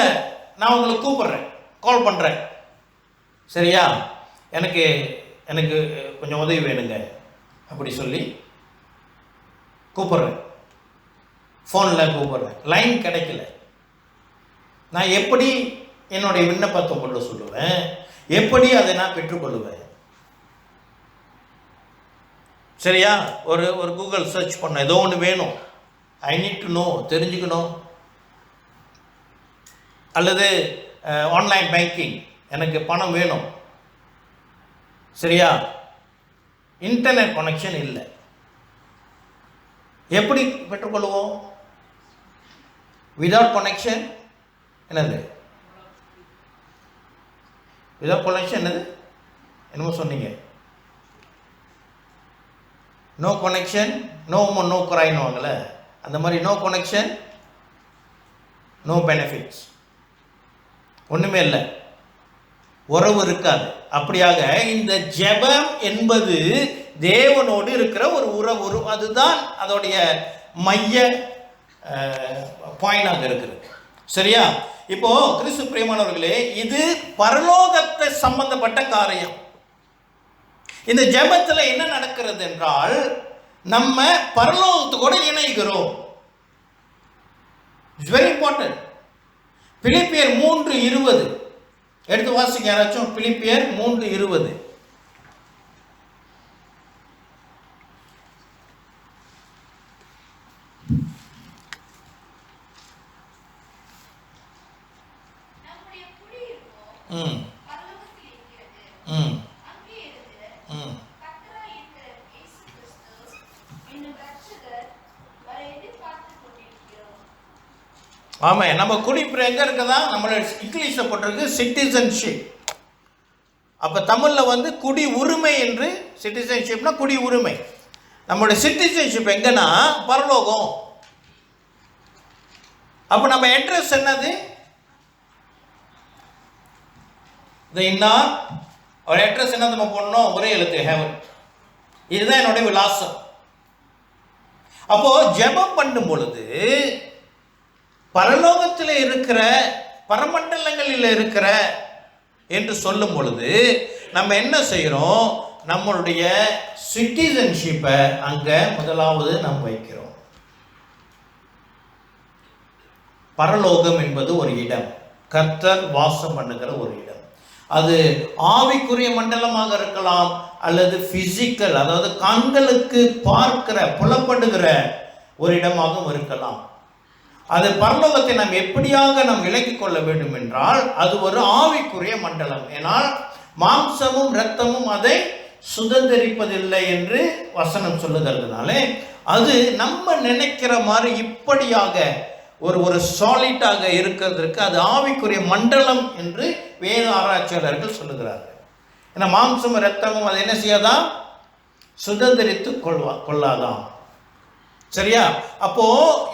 நான் உங்களை கூப்பிடுறேன், கால் பண்ணுறேன். சரியா? எனக்கு எனக்கு கொஞ்சம் உதவி வேணுங்க அப்படி சொல்லி கூப்பிடுறேன். ஃபோனில் கூப்பிடுறேன், லைன் கிடைக்கல. நான் எப்படி என்னுடைய விண்ணப்பத்தை கொண்டு சொல்லுவேன்? எப்படி அதை நான் பெற்றுக்கொள்ளுவேன்? சரியா? ஒரு கூகுள் சர்ச் பண்ண, ஏதோ ஒன்று வேணும், ஐ நீட் டு நோ, தெரிஞ்சுக்கணும். அல்லது ஆன்லைன் பேங்கிங், எனக்கு பணம் வேணும். சரியா? இன்டர்நெட் கனெக்ஷன் இல்லை. எப்படி பெற்றுக்கொள்வோம்? விதவுட் கனெக்ஷன் என்னது? விதவுட் கனெக்ஷன் என்னது? என்னமோ சொன்னீங்க. நோ கனெக்ஷன் நோ குறைன்னுவாங்கள்ல, அந்த மாதிரி நோ கனெக்ஷன் நோ பெனிஃபிட்ஸ். ஒன்றுமே இல்லை, உறவு இருக்காது. அப்படியாக இந்த ஜெபம் என்பது தேவனோடு இருக்கிற ஒரு உறவு. அதுதான் அதோடைய மைய பாயிண்டாக இருக்கிறது. சரியா? இப்போ கிறிஸ்து பிரியமானவர்களே, இது பரலோகத்தை சம்பந்தப்பட்ட காரியம். இந்த ஜெபத்தில் என்ன நடக்கிறது என்றால், நம்ம பரலோகத்தோடு இணைகிறோம். It's very important. பிலிப்பியர் 3:20 எடுத்து வாசிங்க யாராச்சும். பிலிப்பியர் 3:20. ஆமா, நம்ம குடிப்பிற எங்க இருக்குதா? நம்மளோட இங்கிலீஷில் போட்டிருக்கு சிட்டிசன்ஷிப். அப்ப தமிழ்ல குடி உரிமை என்று, சிட்டிசன்ஷிப்னா குடி உரிமை. நம்மளுடைய சிட்டிசன்ஷிப் எங்கன்னா பரலோகம். அப்ப நம்ம அட்ரஸ் என்னது? ஒரு அட்ரஸ் என்ன நம்ம போடணும்? ஒரே எழுத்து, ஹெவன். இதுதான் என்னுடைய விலாசம். அப்போ ஜெபம் பண்ணும் பொழுது பரலோகத்தில் இருக்கிற, பரமண்டலங்களில் இருக்கிற என்று சொல்லும் பொழுது நம்ம என்ன செய்கிறோம்? நம்மளுடைய சிட்டிசன்ஷிப்பை அங்கே முதலாவது நாம் வைக்கிறோம். பரலோகம் என்பது ஒரு இடம், கர்த்தர் வாசம் பண்ணுகிற ஒரு இடம். அது ஆவிக்குரிய மண்டலமாக இருக்கலாம், அல்லது பிசிக்கல், அதாவது கண்களுக்கு பார்க்கிற, புலப்படுகிற ஒரு இடமாகவும் இருக்கலாம். அது பரலோகத்தை நாம் எப்படியாக நாம் விலக்கிக் கொள்ள வேண்டும் என்றால், அது ஒரு ஆவிக்குரிய மண்டலம். ஏனால் மாம்சமும் இரத்தமும் அதை சுதந்திரிப்பதில்லை என்று வசனம் சொல்லுகிறதுனாலே, அது நம்ம நினைக்கிற மாதிரி இப்படியாக ஒரு சாலிட்டாக இருக்கிறதுக்கு அது ஆவிக்குரிய மண்டலம் என்று வேத ஆராய்ச்சியாளர்கள் சொல்லுகிறார்கள். ஏன்னா மாம்சமும் இரத்தமும் அதை என்ன செய்யாதான், சுதந்திரித்து கொள்ளாதான். சரியா? அப்போ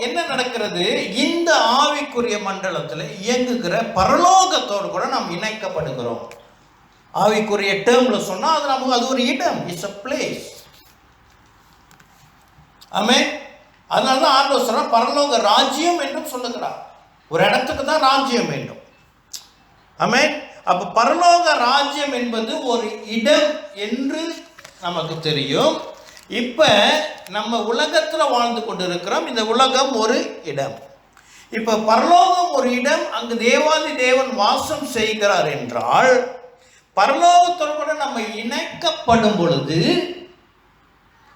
என்ன நடக்கிறது, இந்த ஆவிக்குரிய மண்டலத்தில் இயங்குகிற பரலோகத்தோடு கூட நாம் இணைக்கப்படுகிறோம். ஆவிக்குரிய டேர்ம்ல சொன்னா அது நமக்கு அது ஒரு இடம், இட்ஸ் a place. ஆமென். அதனால தான் ஆண்டவர் சொல்றார் பரலோக ராஜ்யம் என்றும் சொல்லுகிறார். ஒரு இடத்துக்கு தான் ராஜ்யம் வேண்டும். ஆமென். அப்ப பரலோக ராஜ்யம் என்பது ஒரு இடம் என்று நமக்கு தெரியும். இப்ப நம்ம உலகத்துல வாழ்ந்து கொண்டிருக்கிறோம். இந்த உலகம் ஒரு இடம். இப்ப பரலோகம் ஒரு இடம், அங்கு தேவாதி தேவன் வாசம் செய்கிறார் என்றால் பரலோகத்தோடு கூட நம்ம இணைக்கப்படும் பொழுது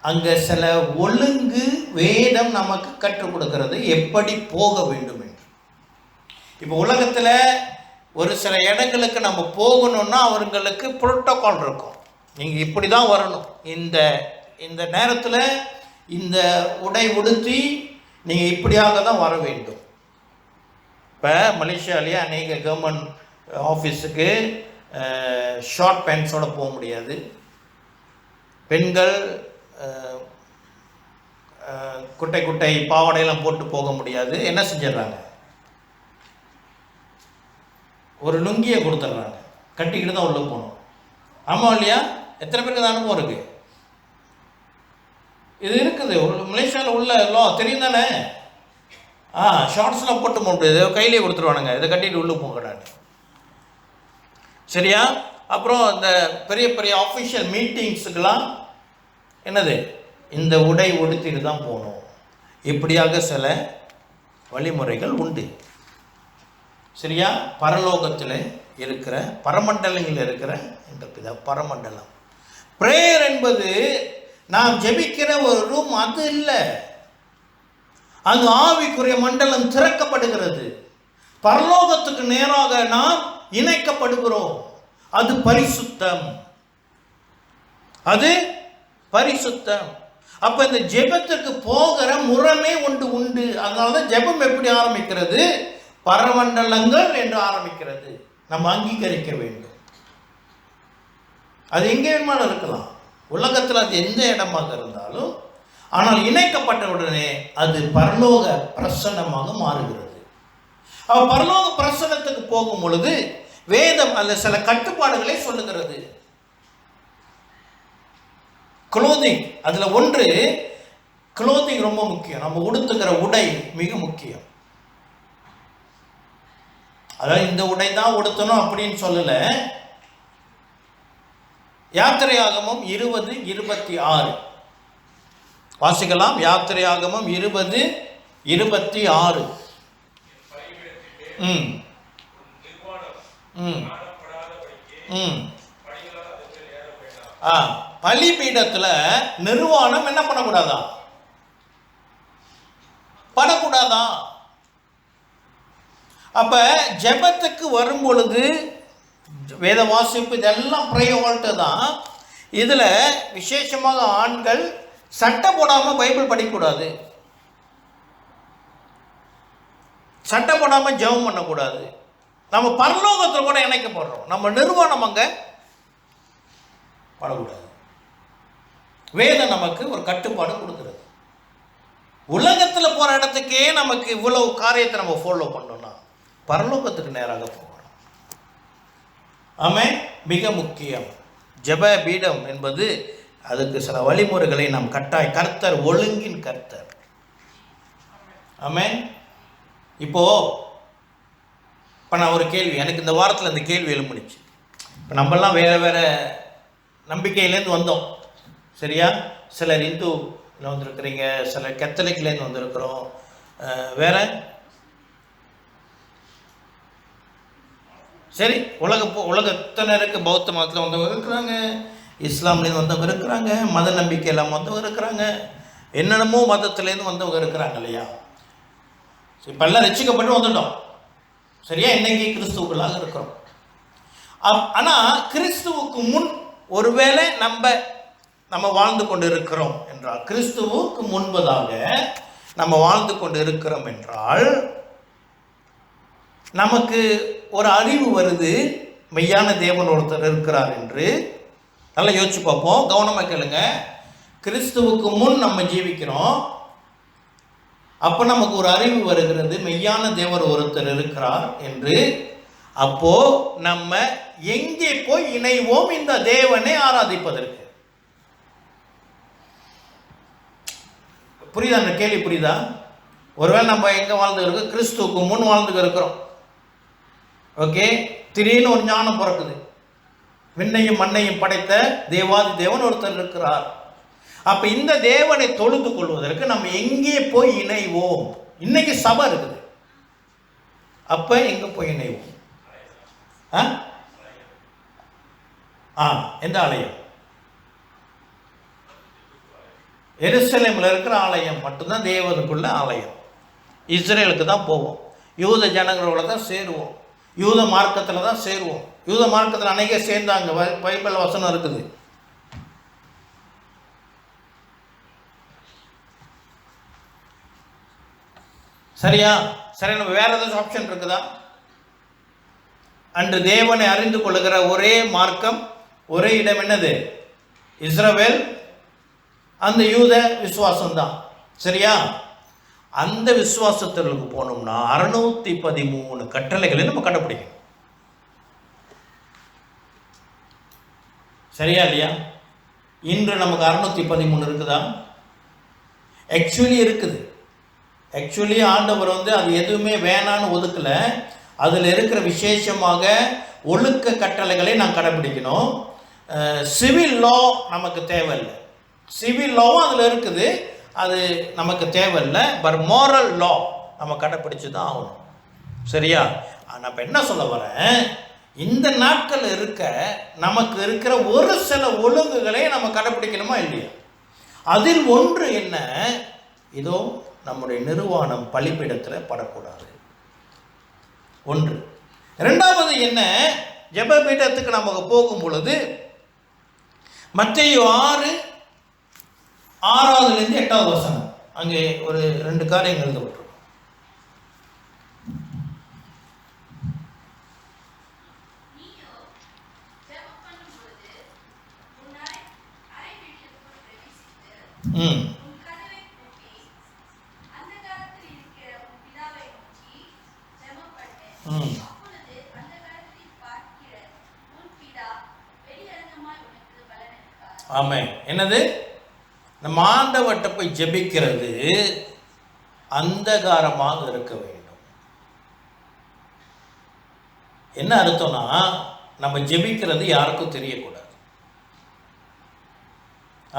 அங்க சில ஒழுங்கு வேதம் நமக்கு கற்றுக் கொடுக்கிறது எப்படி போக வேண்டும் என்று. இப்போ உலகத்துல ஒரு சில இடங்களுக்கு நம்ம போகணும்னா அவங்களுக்கு புரோட்டோகால் இருக்கும். நீங்க இப்படி தான் வரணும், இந்த இந்த நேரத்தில் இந்த உடை உடுத்தி நீங்கள் இப்படியாக தான் வர வேண்டும். இப்போ மலேசியாலேயே அநேக கவர்மெண்ட் ஆஃபீஸுக்கு ஷார்ட் பேண்ட்ஸோடு போக முடியாது. பெண்கள் குட்டை குட்டை பாவாடையெல்லாம் போட்டு போக முடியாது. என்ன செஞ்சிடறாங்க, ஒரு லுங்கியை கொடுத்துட்றாங்க, கட்டிக்கிட்டு தான் உள்ளே போகணும். ஆமாம் இல்லையா? எத்தனை பேருக்கு தான் அனுபவம் இருக்குது? இது இருக்குது மலேசியாவில் உள்ள லோ தெரியும் தானே. ஷார்ட்ஸ்லாம் போட்டு போக முடியாது, கையிலே கொடுத்துருவானுங்க, இதை கட்டிட்டு உள்ளே போகக்கூடாது. சரியா? அப்புறம் இந்த பெரிய பெரிய ஆஃபிஷியல் மீட்டிங்ஸுக்கெல்லாம் என்னது, இந்த உடை உடுத்திட்டு தான் போகணும். இப்படியாக சில வழிமுறைகள் உண்டு. சரியா? பரலோகத்தில் இருக்கிற பரமண்டலங்களில் இருக்கிற இந்த பிதா பரமண்டலம். பிரேயர் என்பது நாம் ஜெபிக்கிற ஒரு ரூம் அது இல்லை. அங்கு ஆவிக்குரிய மண்டலம் திறக்கப்படுகிறது. பரலோகத்துக்கு நேராக நாம் இணைக்கப்படுகிறோம். அது பரிசுத்தம், அது பரிசுத்தம். அப்ப இந்த ஜெபத்துக்கு போகிற முறைமே உண்டு. அதனாலதான் ஜெபம் எப்படி ஆரம்பிக்கிறது, பரமண்டலங்கள் என்று ஆரம்பிக்கிறது. நம்ம அங்கீகரிக்க வேண்டும். அது எங்கே வேணுமாலும் இருக்கலாம், உலகத்தில் அது எந்த இடமாக இருந்தாலும். ஆனால் இணைக்கப்பட்ட உடனே அது பரலோக பிரசன்னமாக மாறுகிறது. பரலோக பிரசன்னத்துக்கு போகும் பொழுது வேதம் அல்ல சில கட்டுப்பாடுகளை சொல்லுகிறது. க்ளோதிங், அதுல ஒன்று க்ளோதிங் ரொம்ப முக்கியம். நம்ம உடுத்துக்கிற உடை மிக முக்கியம். அதாவது இந்த உடை தான் உடுத்தணும் அப்படின்னு சொல்லல. யாத்திரையாகமம் 20:26 வாசிக்கலாம். யாத்திரையாகமம் 20:26. பலிபீடத்துல நிர்வாணம் என்ன பண்ணக்கூடாதா, படக்கூடாதா. அப்ப ஜெபத்துக்கு வரும் பொழுது வேத வாசிப்பு இதெல்லாம் பிரயோகத்தை தான். இதுல விசேஷமாக ஆண்கள் சட்டை போடாம பைபிள் படிக்கக்கூடாது, சட்டை போடாம ஜெபம் பண்ணக்கூடாது. நம்ம பரலோகத்தில் கூட இணைக்கப்படுறோம், நம்ம நிர்வாணம் அங்க படக்கூடாது. வேதம் நமக்கு ஒரு கட்டுப்பாடு கொடுக்கிறது. உலகத்துல போற இடத்துக்கே நமக்கு இவ்வளவு காரியத்தை நம்ம ஃபாலோ பண்ணோம்னா பரலோகத்துக்கு நேராக போகிறோம். ஆமென். மிக முக்கியம். ஜெப பீடம் என்பது அதுக்கு சில வழிமுறைகளை நாம் கட்டாய். கர்த்தர் ஒழுங்கின் கர்த்தர். ஆமென். இப்போ நான் ஒரு கேள்வி, எனக்கு இந்த வாரத்தில் இந்த கேள்வி எழும்பிடுச்சு. இப்போ நம்மெல்லாம் வேற வேற நம்பிக்கையிலேருந்து வந்தோம். சரியா? சிலர் இந்துவில் வந்திருக்கிறீங்க, சிலர் கத்தலிக்லேருந்து வந்திருக்கிறோம். வேற சரி, உலகத்தினருக்கு பௌத்த மதத்தில் வந்தவங்க இருக்கிறாங்க, இஸ்லாம்லேருந்து வந்தவங்க இருக்கிறாங்க, மத நம்பிக்கை எல்லாம் வந்தவங்க இருக்கிறாங்க, என்னென்னமோ மதத்துலேருந்து வந்தவங்க இருக்கிறாங்க இல்லையா? இப்போ எல்லாம் ரட்சிக்கப்பட்டு வந்துட்டோம். சரியா? இன்னைக்கு கிறிஸ்துவுக்குள்ளாக இருக்கிறோம். ஆனால் கிறிஸ்துவுக்கு முன் ஒருவேளை நம்ம வாழ்ந்து கொண்டு இருக்கிறோம் என்றால், கிறிஸ்துவுக்கு முன்பதாக நம்ம வாழ்ந்து கொண்டு இருக்கிறோம் என்றால் நமக்கு ஒரு அறிவு வருது, மெய்யான தேவன் ஒருத்தர் இருக்கிறார் என்று. நல்லா யோசிச்சு பார்ப்போம், கவனமாக கேளுங்க. கிறிஸ்துவுக்கு முன் நம்ம ஜீவிக்கிறோம். அப்போ நமக்கு ஒரு அறிவு வருகிறது, மெய்யான தேவர் ஒருத்தர் இருக்கிறார் என்று. அப்போ நம்ம எங்கே போய் இணைவோம் இந்த தேவனை ஆராதிப்பதற்கு? புரியுதா? அந்த கேள்வி புரியுதா? ஒருவேளை நம்ம எங்கே வாழ்ந்துருக்கோம்? கிறிஸ்துவுக்கு முன் வாழ்ந்துக்கு இருக்கிறோம். ஓகே, திடீர்னு ஒரு ஞானம் பிறக்குது. விண்ணையும் மண்ணையும் படைத்த தேவாதி தேவன் ஒருத்தர் இருக்கிறார். அப்ப இந்த தேவனை தொழுது கொள்வதற்கு நம்ம எங்கே போய் இணைவோம்? இன்னைக்கு சபை இருக்குது, அப்ப எங்க போய் இணைவோம்? எந்த ஆலயம்? எருசலேமில் இருக்கிற ஆலயம் மட்டும்தான் தேவனுக்குள்ள ஆலயம். இஸ்ரேலுக்கு தான் போவோம், யூத ஜனங்களோட தான் சேருவோம், யூத மார்க்கத்தில் தான் சேருவோம். யூத மார்க்கத்தில் அன்னைக்கே சேர்ந்தாங்க, பைபிள் வசனம் இருக்குது. சரியா? சரி, நம்ம வேற ஏதாச்சும் ஆப்ஷன் இருக்குதா? அன்று தேவனை அறிந்து கொள்ளுகிற ஒரே மார்க்கம், ஒரே இடம் என்னது? இஸ்ரவேல், அந்த யூத விசுவாசம் தான். சரியா? அந்த விசுவாசத்திற்கு போனோம்னா 613 கட்டளைகளை நம்ம கண்டுபிடிக்கணும். சரியா இல்லையா? இன்று நமக்கு 613 இருக்குதா? ஆக்சுவலி இருக்குது. ஆக்சுவலி ஆண்டவர் அது எதுவுமே வேணான்னு ஒதுக்கல. அதில் இருக்கிற விசேஷமாக ஒழுக்க கட்டளைகளை நான் கடைபிடிக்கணும். சிவில் லா நமக்கு தேவையில்லை, சிவில் லாவும் அதில் இருக்குது, அது நமக்கு தேவையில்லை. பட் மோரல் லா நம்ம கடைப்பிடிச்சு தான் ஆகணும். சரியா? நான் இப்போ என்ன சொல்ல வரேன், இந்த நாட்கள் நமக்கு இருக்கிற ஒரு சில ஒழுங்குகளை நம்ம கடைப்பிடிக்கணுமா இல்லையா? அதில் ஒன்று என்ன? இதோ நம்முடைய நிர்வாணம் பலிபீடத்தில் படக்கூடாது, ஒன்று. இரண்டாவது என்ன? ஜெபபீடத்துக்கு நமக்கு போகும் பொழுது மத்தேயு 6:6 8 வசனம், அங்கே ஒரு 2 காரியங்கள் எழுதப்பட்டிருக்கும். ஆமென். என்னது? நம்ம ஆண்டவர்கிட்ட போய் ஜெபிக்கிறது அந்தகாரமாக இருக்க வேண்டும். என்ன அர்த்தம்னா, நம்ம ஜெபிக்கிறது யாருக்கும் தெரியக்கூடாது.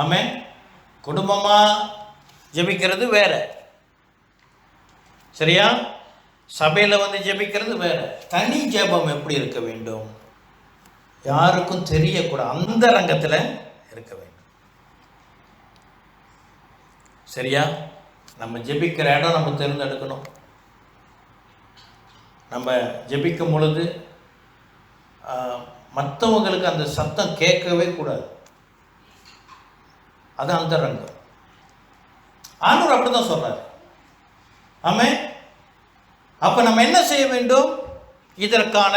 ஆமென். குடும்பமா ஜெபிக்கிறது வேற, சரியா? சபையில் ஜெபிக்கிறது வேற. தனி ஜெபம் எப்படி இருக்க வேண்டும்? யாருக்கும் தெரியக்கூடாது, அந்த ரங்கத்தில் இருக்க வேண்டும். சரியா? நம்ம ஜெபிக்கிற இடம் நம்ம தேர்ந்தெடுக்கணும். நம்ம ஜெபிக்கும் பொழுது மற்றவங்களுக்கு அந்த சத்தம் கேட்கவே கூடாது, அது அந்த ரங்கம். ஆண்டவர் அப்படிதான் சொல்றாரு. ஆமென். அப்ப நம்ம என்ன செய்ய வேண்டும்? இதற்கான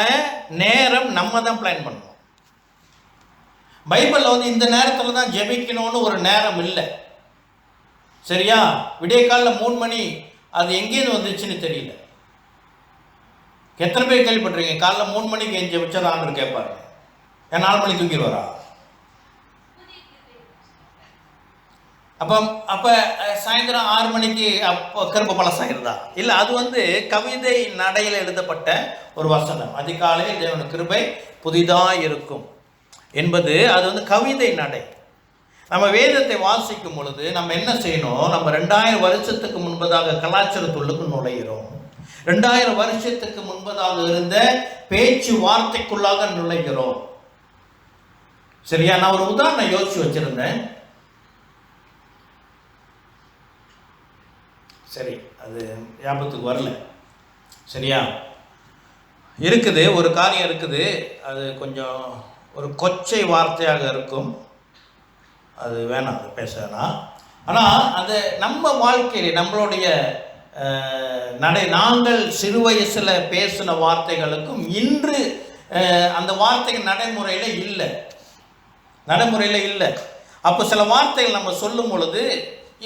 நேரம் நம்ம தான் பிளான் பண்ணணும். பைபிளில் இந்த நேரத்தில் தான் ஜெபிக்கணும்னு ஒரு நேரம் இல்லை. சரியா? விடிய காலில் 3 மணி, அது எங்கேருந்து வந்துச்சுன்னு தெரியல. எத்தனை பேர் கேள்விப்பட்டிருக்கீங்க காலைல 3 மணிக்கு என் ஜெபிச்சா ஆண்டவர் கேட்பாரு? ஏன் 4 மணிக்கு தூங்கிடுவாரா? அப்போ சாயந்தரம் 6 மணிக்கு அப்போ கருப்பு பழசாயிருந்தா? இல்லை, அது கவிதை நடையில் எழுதப்பட்ட ஒரு வசனம். அதிகாலையில் தேவனுடைய கிருபை புதிதாக இருக்கும் என்பது அது கவிதை நடை. நம்ம வேதத்தை வாசிக்கும் பொழுது நம்ம என்ன செய்யணும்? நம்ம 2000 வருஷத்துக்கு முன்பதாக கலாச்சாரத்துள்ளுக்கு நுழைகிறோம். 2000 வருஷத்துக்கு முன்பதாக இருந்த பேச்சு வார்த்தைக்குள்ளாக நுழைகிறோம். சரியா? நான் ஒரு உதாரணம் யோசிச்சு வச்சிருந்தேன். சரி, அது ஞாபகத்துக்கு வரல. சரியா? இருக்குது, ஒரு காரியம் இருக்குது, அது கொஞ்சம் ஒரு கொச்சை வார்த்தையாக இருக்கும், அது வேணாம், அது பேச வேணாம். ஆனால் அது நம்ம வாழ்க்கையிலே நம்மளுடைய நாங்கள் சிறு வயசில் பேசின வார்த்தைகளுக்கும் இன்று அந்த வார்த்தைகள் நடைமுறையில் இல்லை. நடைமுறையில் இல்லை. அப்போ சில வார்த்தைகள் நம்ம சொல்லும் பொழுது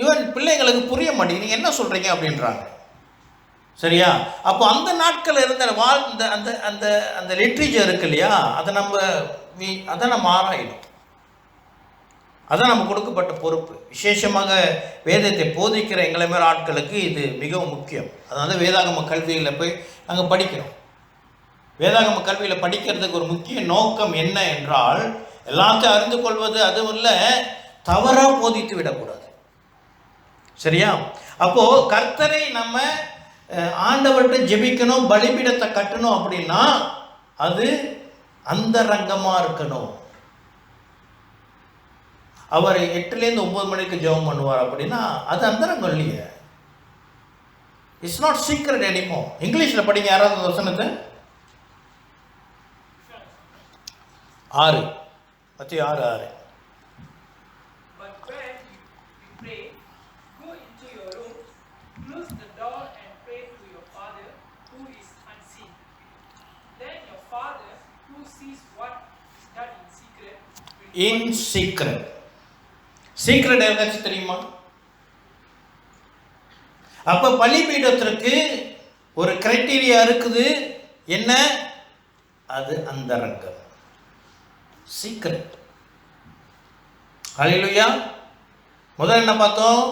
ஈவன் பிள்ளைங்களுக்கு புரிய மாட்டேங்குது, நீங்கள் என்ன சொல்கிறீங்க அப்படின்றாங்க. சரியா? அப்போ அந்த நாட்கள் இருந்த அந்த அந்த அந்த அந்த லிட்ரேச்சர் இருக்கு இல்லையா, அதை நம்ம ஆராயணும். அதான் நம்ம கொடுக்கப்பட்ட பொறுப்பு. விசேஷமாக வேதத்தை போதிக்கிற எங்களை மேல் ஆட்களுக்கு இது மிகவும் முக்கியம். அதனால வேதாகம கல்வியில் போய் நாங்கள் படிக்கிறோம். வேதாகம கல்வியில் படிக்கிறதுக்கு ஒரு முக்கிய நோக்கம் என்ன என்றால், எல்லாத்தையும் அறிந்து கொள்வது, அதுவும் இல்லை தவறாக போதித்து விடக்கூடாது. சரியா? அப்போது கர்த்தரை நம்ம ஆண்டவர்கிட்ட ஜெபிக்கணும், பலிபீடத்தை கட்டணும் அப்படின்னா அது அந்தரங்கமாக இருக்கணும். அவர் 8லேருந்து 9 மணிக்கு ஜெபம் பண்ணுவார் அப்படின்னா அது அந்தரங்கம் இல்லையே. It's not secret any more. இங்கிலீஷில் படிங்க யாராவது வசனத்தை. 6 மத்திய 6:6. இன் சீக்ரெட். சீக்ரெட் எதாச்சும் தெரியுமா? அப்ப பலிபீடத்திற்கு ஒரு கிரைட்டீரியா இருக்குது. என்ன? அது அந்தரங்கம், சீக்ரெட். ஹல்லேலூயா. முதல்ல என்ன பார்த்தோம்?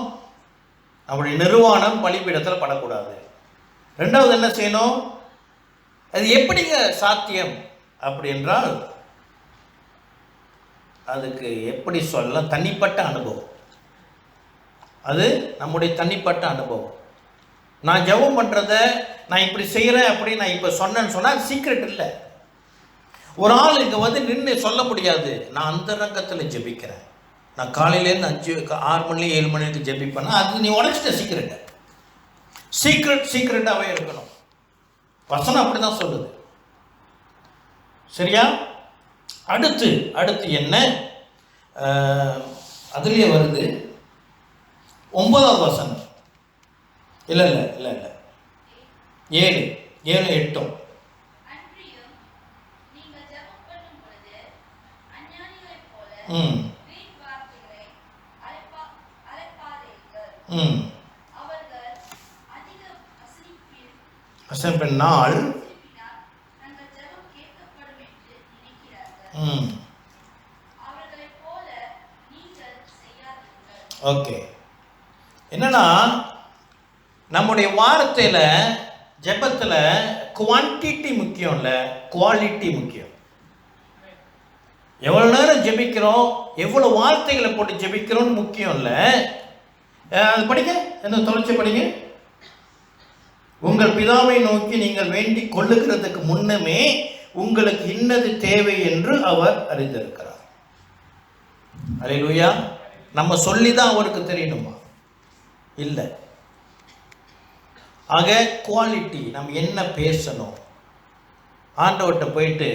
நம்முடைய நிர்வாணம் பலிபீடத்தில் படக்கூடாது. ரெண்டாவது என்ன செய்யணும்? அது எப்படிங்க சாத்தியம் அப்படி என்றால், அதுக்கு எப்படி சொல்ல, தனிப்பட்ட அனுபவம். அது நம்முடைய தனிப்பட்ட அனுபவம். நான் ஜெபம் பண்ணுறத நான் இப்படி செய்கிறேன் அப்படி நான் இப்போ சொன்னேன்னு சொன்னால் அது சீக்ரெட் இல்லை. ஒரு ஆள் இங்கே வந்து நின்று சொல்ல முடியாது, நான் அந்தரங்கத்தில் ஜெபிக்கிறேன், நான் காலையிலேருந்து 6 மணி 7 மணிக்கு ஜெபிப்பேன்னா அது நீ உடைச்சிட்ட சீக்ரெட்டை. சீக்ரெட்டாகவே இருக்கணும். வசனம் அப்படி தான் சொல்லுது. சரியா? அடுத்து என்ன? அதுலேயே வருது 9வது வசனம். இல்லை 7, 8. நாள் ஓகே. என்னன்னா நம்முடைய வார்த்தையில் ஜெபத்தில் குவான்டிட்டி முக்கியம் இல்லை, குவாலிட்டி முக்கியம். எவ்வளோ நேரம் ஜெபிக்கிறோம், எவ்வளோ வார்த்தைகளை போட்டு ஜெபிக்கிறோன்னு முக்கியம் இல்லை. அது படிங்க, என்ன தொலைச்சி படிங்க. உங்கள் பிதாவை நோக்கி நீங்கள் வேண்டிக் கொள்ளுகிறதுக்கு முன்னமே உங்களுக்கு இன்னது தேவை என்று அவர் அறிந்திருக்கிறார். அல்லேலூயா. நம்ம சொல்லி தான் அவருக்கு தெரியணுமா? இல்லை. ஆக குவாலிட்டி, நம்ம என்ன பேசணும். ஆண்டவர்கிட்ட போயிட்டு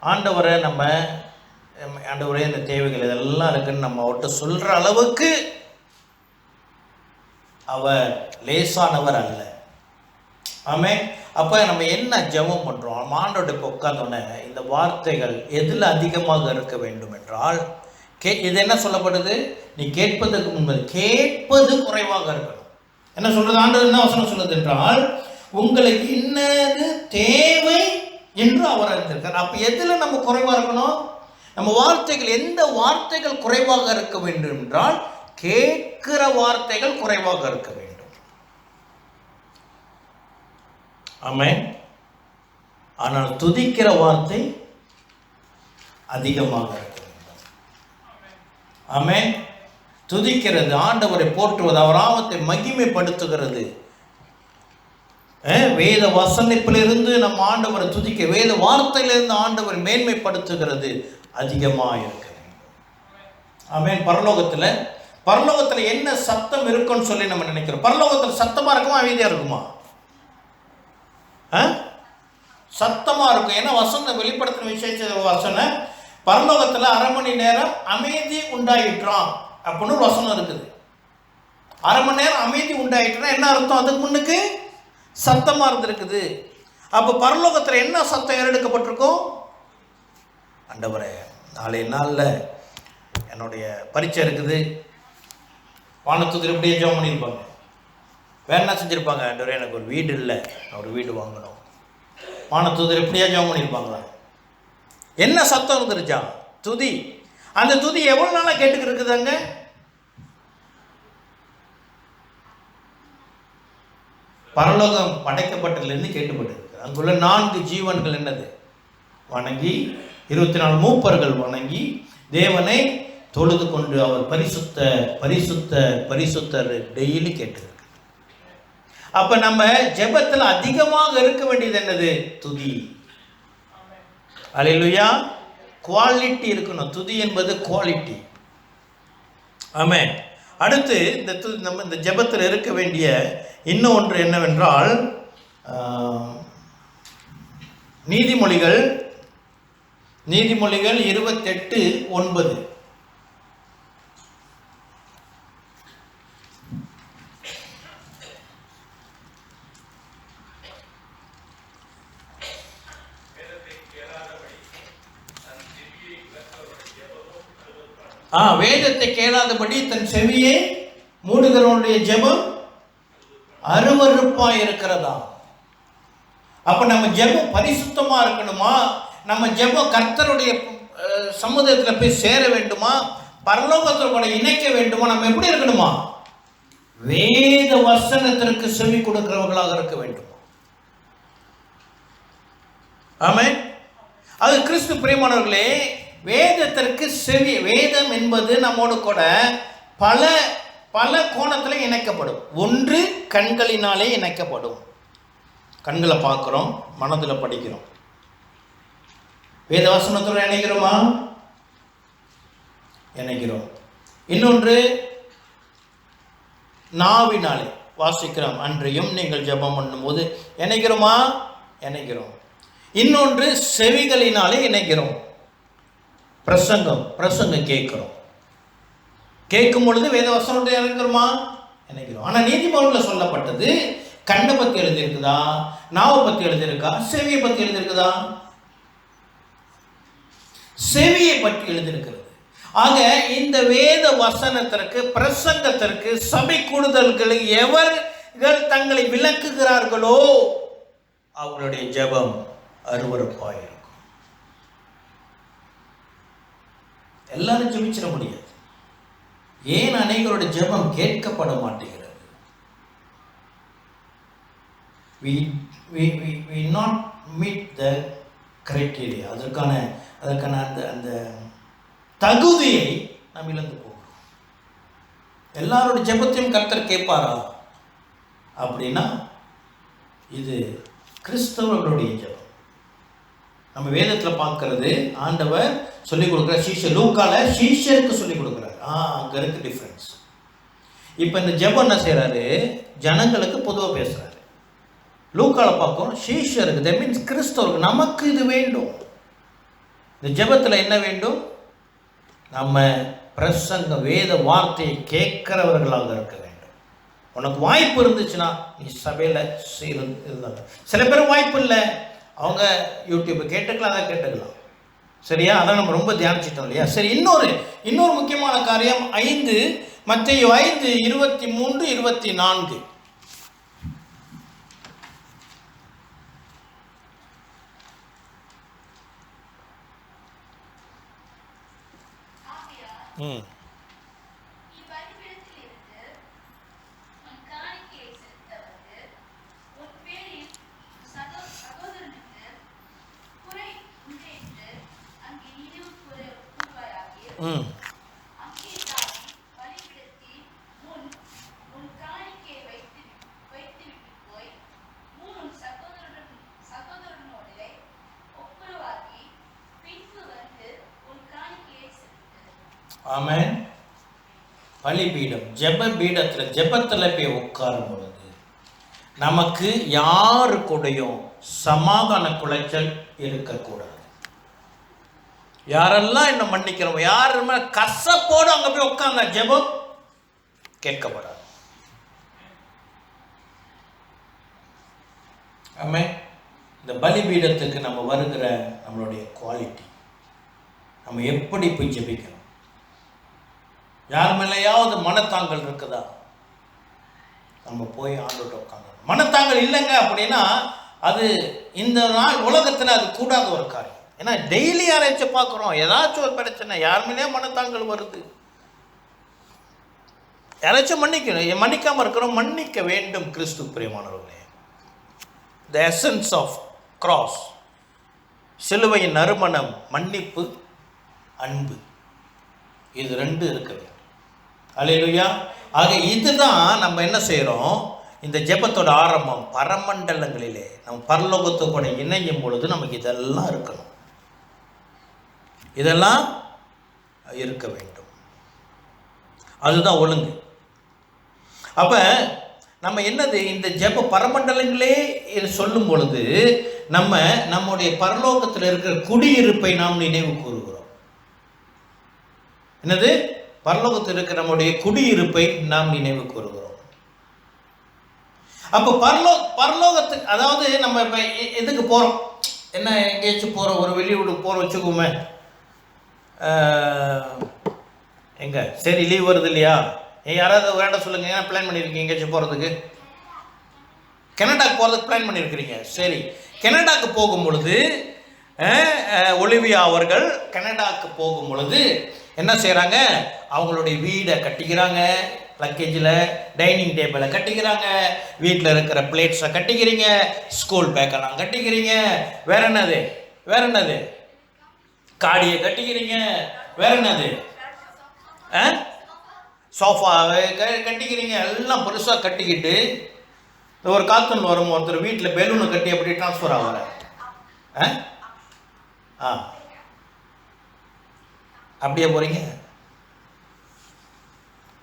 ஆண்டவரை ஆண்டவரே இந்த தேவைகள் இதெல்லாம் இருக்குன்னு நம்ம அவர்கிட்ட சொல்கிற அளவுக்கு அவர் லேசானவர் அல்ல. ஆமென். அப்போ நம்ம என்ன ஜெபம் பண்ணுறோம்? நம்ம ஆண்டவர்கிட்ட இப்போ உட்கார்ந்தோன்னே இந்த வார்த்தைகள் எதில் அதிகமாக இருக்க வேண்டும் என்றால், இது என்ன சொல்லப்படுது? நீ கேட்பதற்கு முன்பது கேட்பது குறைவாக இருக்கணும். என்ன சொல்றது? ஆண்டவர் என்ன வசனம் சொல்லுது என்றால், உங்களுக்கு இன்னது தேவை என்று அவர் அறிந்திருக்கார். அப்போ எதில் நம்ம குறைவாக இருக்கணும்? நம்ம வார்த்தைகள், எந்த வார்த்தைகள் குறைவாக இருக்க வேண்டும் என்றால், கேட்கிற வார்த்தைகள் குறைவாக இருக்க வேண்டும். ஆமென். ஆனால் துதிக்கிற வார்த்தை அதிகமாக இருக்க வேண்டும். ஆமென். துதிக்கிறது, ஆண்டவரை போற்றுவது, அவர் நாமத்தை மகிமைப்படுத்துகிறது. வேத வசனத்திலிருந்து நம்ம ஆண்டவரை துதிக்க, வேத வார்த்தையிலிருந்து ஆண்டவரை மேன்மைப்படுத்துகிறது அதிகமாக இருக்க வேண்டும். ஆமென். பரலோகத்தில் என்ன சத்தம் இருக்குன்னு சொல்லி நம்ம நினைக்கிறோம். பரலோகத்தில் சத்தமாக இருக்குமா, அமைதியாக இருக்குமா? சத்தமாக இருக்கும். ஏன்னா வசனம் வெளிப்படுத்தின விசேஷ வசனம், பரலோகத்தில் 1/2 மணி நேரம் அமைதி உண்டாயிட்டான் அப்படின்னு ஒரு வசனம் இருக்குது. 1/2 மணி நேரம் அமைதி உண்டாயிட்டுனா என்ன அர்த்தம்? அதுக்கு முன்னுக்கு சத்தமாக இருந்திருக்குது. அப்போ பரலோகத்தில் என்ன சத்தம் ஏறெடுக்கப்பட்டிருக்கும்? ஆண்டவரே, நாளை நாளில் என்னுடைய பரீட்சை இருக்குது, வானத்துக்கு எப்படியே ஜெபம் பண்ணியிருப்பாங்க. வேற என்ன செஞ்சுருப்பாங்க? ஆண்டவரே எனக்கு ஒரு வீடு இல்லை, நான் ஒரு வீடு வாங்கணும். வானத்துக்கு எப்படியா ஜெபம் பண்ணியிருப்பாங்களா? என்ன சத்தம் இருந்துருச்சா? துதி. அந்த துதி எவ்வளோ நாளாக கேட்டுக்கிட்டு இருக்குதாங்க? பரலோகம் படைக்கப்பட்டதுலேருந்து கேட்டுப்பட்டிருக்கு. அங்குள்ள 4 ஜீவன்கள் என்னது? வணங்கி 24 மூப்பர்கள் வணங்கி தேவனை தொழுது கொண்டு அவர் பரிசுத்த பரிசுத்த பரிசுத்தர் டெய்லி கேட்டுருக்கு. அப்ப நம்ம ஜெபத்தில் அதிகமாக இருக்க வேண்டியது என்னது? துதி. அல்லேலூயா. குவாலிட்டி இருக்கணும். துதி என்பது குவாலிட்டி. ஆமென். அடுத்து நம்ம இந்த ஜெபத்தில் இருக்க வேண்டிய இன்னும் ஒன்று என்னவென்றால், நீதிமொழிகள் 28:9. வேதத்தை கேளாதபடி தன் செவியை மூடுகிறவனுடைய ஜெபம் அருவருப்பா இருக்கிறதா? அப்ப நம்ம ஜெபம் பரிசுத்தமா இருக்கணுமா? நம்ம ஜெபம் கர்த்தருடைய சமுதாயத்தில் போய் சேர வேண்டுமா? பரலோகத்தில் கூட இணைக்க வேண்டுமா? நம்ம எப்படி இருக்கணுமா? வேத வசனத்திற்கு செவி கொடுக்கிறவர்களாக இருக்க வேண்டும். ஆமென். அது கிறிஸ்து பிரியமானவர்களே, வேதத்திற்கு செவி. வேதம் என்பது நம்மோடு கூட பல பல கோணத்தில் இணைக்கப்படும். ஒன்று கண்களினாலே இணைக்கப்படும். கண்களை பார்க்கிறோம், மனதில் படிக்கிறோம். வேத வசனத்தோடு இணைக்கிறோமா? இணைக்கிறோம். இன்னொன்று நாவினாலே வாசிக்கிறோம். அன்றையும் நீங்கள் ஜெபம் பண்ணும்போது இணைக்கிறோமா? இணைக்கிறோம். இன்னொன்று செவிகளினாலே இணைக்கிறோம். பிரசங்கம் கேட்கிறோம். கேட்கும் பொழுது வேத வசனத்தை இணைக்கிறோமா? இணைக்கிறோம். ஆனால் நீதிமொழியில் சொல்லப்பட்டது கண்ணை பற்றி எழுதியிருக்குதா, நாவை பற்றி எழுதியிருக்கா, செவியை பற்றி எழுதியிருக்குதா? செவியை பற்றி எழுதியிருக்கிறது. ஆக இந்த வேத வசனத்திற்கு பிரசங்கத்திற்கு சபை கூடுதல்களை எவர்கள் தங்களை விளக்குகிறார்களோ அவர்களுடைய ஜெபம் அருவருப்பாயிருக்கும். எல்லாரும் ஜெபிச்சிட முடியாது. ஏன் அநேகருடைய ஜெபம் கேட்கப்பட மாட்டேங்கிறது? we not meet the criteria. அதற்கான அந்த தகுதியை நாம் இழந்து போகிறோம். எல்லாருடைய ஜெபத்தையும் கர்த்தர் கேட்பாரா அப்படின்னா இது கிறிஸ்தவர்களுடைய ஜெபம். நம்ம வேதத்தில் பார்க்கறது ஆண்டவர் சொல்லிக் கொடுக்குற லூக்கால சீஷருக்கு சொல்லிக் கொடுக்குறாரு. அங்கே இருக்கு டிஃப்ரென்ஸ். இப்போ இந்த ஜெபம் என்ன செய்கிறாரு? ஜனங்களுக்கு பொதுவாக பேசுகிறாரு. லூக்கால பார்க்கும் சீஷருக்கு, தட் மீன்ஸ் கிறிஸ்தவருக்கு. நமக்கு இது வேண்டும். இந்த ஜெபத்தில் என்ன வேண்டும்? நம்ம பிரசங்க வேத வார்த்தையை கேட்கிறவர்களாக இருக்க வேண்டும். உனக்கு வாய்ப்பு இருந்துச்சுன்னா நீ சபையில் இருந்தாங்க. சில பேர் வாய்ப்பு இல்லை, அவங்க யூடியூப் கேட்டுக்கலாம், அதை கேட்டுக்கலாம். சரியா? அதான் நம்ம ரொம்ப தியானிச்சிட்டோம் இல்லையா? சரி, இன்னொரு முக்கியமான காரியம் மத்தேயு 5:23-24. ஆமென். பலிபீடம், ஜெப பீடத்தில் ஜெபத்தில் போய் உட்காரும் பொழுது நமக்கு யாரு கூடயும் சமாதான குலைச்சல் இருக்கக்கூடாது. யாரெல்லாம் என்ன மன்னிக்கிறோம், யாருமே கசப்போடு அங்கே போய் உட்கார்ந்த ஜெபம் கேட்கப்படாது. ஆமென். இந்த பலிபீடத்துக்கு நம்ம வருகிற நம்மளுடைய குவாலிட்டி, நம்ம எப்படி போய் ஜெபிக்கிறோம், யார் மேலேயாவது மனத்தாங்கல் இருக்குதா? நம்ம போய் ஆண்டோட்ட உட்காந்து. மனத்தாங்கல் இல்லைங்க அப்படின்னா அது இந்த நாள் உலகத்தில் அது கூடாத ஒரு காரியம். ஏன்னா டெய்லி யாராச்சும் பார்க்குறோம், ஏதாச்சும் ஒரு பிரச்சனை, யார் மேலேயே மனத்தாங்கல் வருது. யாராச்சும் மன்னிக்கணும், மன்னிக்காமல் இருக்கிறோம், மன்னிக்க வேண்டும். கிறிஸ்து பிரியமானவர்களே, த எசன்ஸ் ஆஃப் கிராஸ், சிலுவையின் நறுமணம், மன்னிப்பு, அன்பு, இது ரெண்டு இருக்குது. அல்லேலூயா. ஆக இதுதான் நம்ம என்ன செய்கிறோம், இந்த ஜெபத்தோட ஆரம்பம். பரமண்டலங்களிலே நம்ம பரலோகத்தோட இணையும் பொழுது நமக்கு இதெல்லாம் இருக்கணும், இதெல்லாம் இருக்க வேண்டும். அதுதான் ஒழுங்கு. அப்ப நம்ம என்னது, இந்த ஜெப பரமண்டலங்களே சொல்லும் பொழுது நம்ம நம்முடைய பரலோகத்தில் இருக்கிற குடியிருப்பை நாம் நினைவு கூறுகிறோம். என்னது, பரலோகத்தில் இருக்கிற நம்முடைய குடியிருப்பை நாம் நினைவு கூறுகிறோம். அப்போ பரலோகத்துக்கு, அதாவது நம்ம இப்போ எதுக்கு போகிறோம், என்ன எங்கேயாச்சும் போகிறோம், ஒரு வெளியூருக்கு போகிறோம் வச்சுக்கோமே, எங்கே சரி லீவ் வருது இல்லையா, யாராவது ஒரு இடம் சொல்லுங்கள், என்ன பிளான் பண்ணியிருக்கீங்க எங்கேயாச்சும் போகிறதுக்கு? கனடாக்கு போகிறதுக்கு பிளான் பண்ணியிருக்கிறீங்க. சரி, கனடாக்கு போகும் பொழுது ஒலிவியா அவர்கள் கனடாக்கு போகும் பொழுது என்ன செய்கிறாங்க, அவங்களுடைய வீடை கட்டிக்கிறாங்க, லக்கேஜில் டைனிங் டேபிளை கட்டிக்கிறாங்க, வீட்டில் இருக்கிற பிளேட்ஸை கட்டிக்கிறீங்க, ஸ்கூல் பேக்கெல்லாம் கட்டிக்கிறீங்க, வேற என்னது காடியை கட்டிக்கிறீங்க, வேற என்னது சோஃபாவை கட்டிக்கிறீங்க. எல்லாம் பெருசாக கட்டிக்கிட்டு ஒரு கார்ட்டூன் வரும், ஒருத்தர் வீட்டில் பெலூனை கட்டி எப்படி டிரான்ஸ்ஃபர் ஆகிற அப்படியே போகிறீங்க.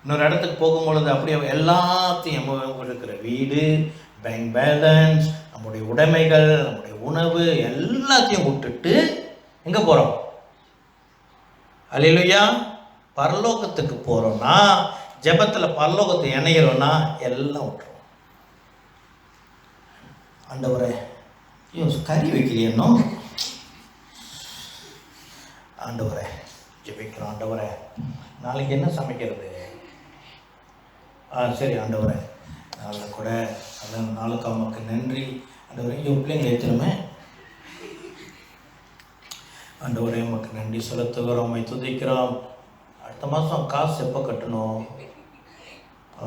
இன்னொரு இடத்துக்கு போகும்பொழுது அப்படியே எல்லாத்தையும் இருக்கிற வீடு, பேங்க் பேலன்ஸ், நம்முடைய உடைமைகள், நம்முடைய உணவு எல்லாத்தையும் விட்டுட்டு எங்கே போகிறோம்? அல்லேலூயா. பரலோகத்துக்கு போகிறோன்னா, ஜெபத்தில் பரலோகத்தை இணைகிறோன்னா எல்லாம் விட்டுருவோம். ஆண்டவரே கறி வைக்கலையோ, ஆண்டவரே ஜெபிக்கிறோம், ஆண்டவரே நாளைக்கு என்ன சமைக்கிறது? சரி ஆண்டவரே, நாளில் கூட அந்த நாளுக்கு அவனுக்கு நன்றி ஆண்டவரே. பிள்ளைங்களை ஏற்றுமே ஆண்டவரே, நமக்கு நன்றி செலுத்துகிறோம், அம்மை துதிக்கிறோம். அடுத்த மாதம் காசு எப்போ கட்டணும்?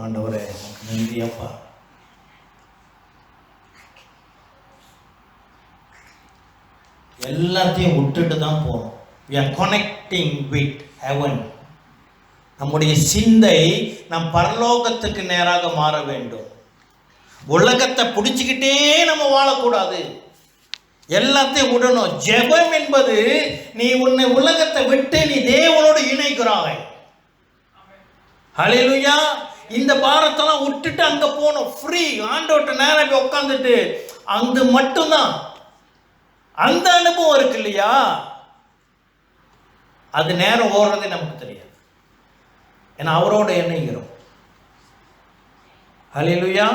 ஆண்டவரே நமக்கு நன்றி அப்பா. எல்லாத்தையும் விட்டுட்டு தான் போகணும். We are connecting with heaven. நம்முடைய சிந்தை நம் பரலோகத்துக்கு நேராக மாற வேண்டும். உலகத்தை பிடிச்சிக்கிட்டே நம்ம வாழக்கூடாது, எல்லாத்தையும் விடணும். ஜெபம் என்பது நீ உன்னை உலகத்தை விட்டு நீ தேவனோடு இணைக்கிறாய். ஹல்லேலூயா. இந்த பாரத்தெல்லாம் விட்டுட்டு அங்க போகணும், ஃப்ரீ. ஆண்டவர்கிட்ட நேரம் போய் உட்காந்துட்டு அங்கு மட்டும்தான் அந்த அனுபவம் இருக்கு இல்லையா, அது நேரம் ஓடுறதே நமக்கு தெரியாது. ஏன்னா அவரோட இணைகிறோம். ஹல்லேலூயா.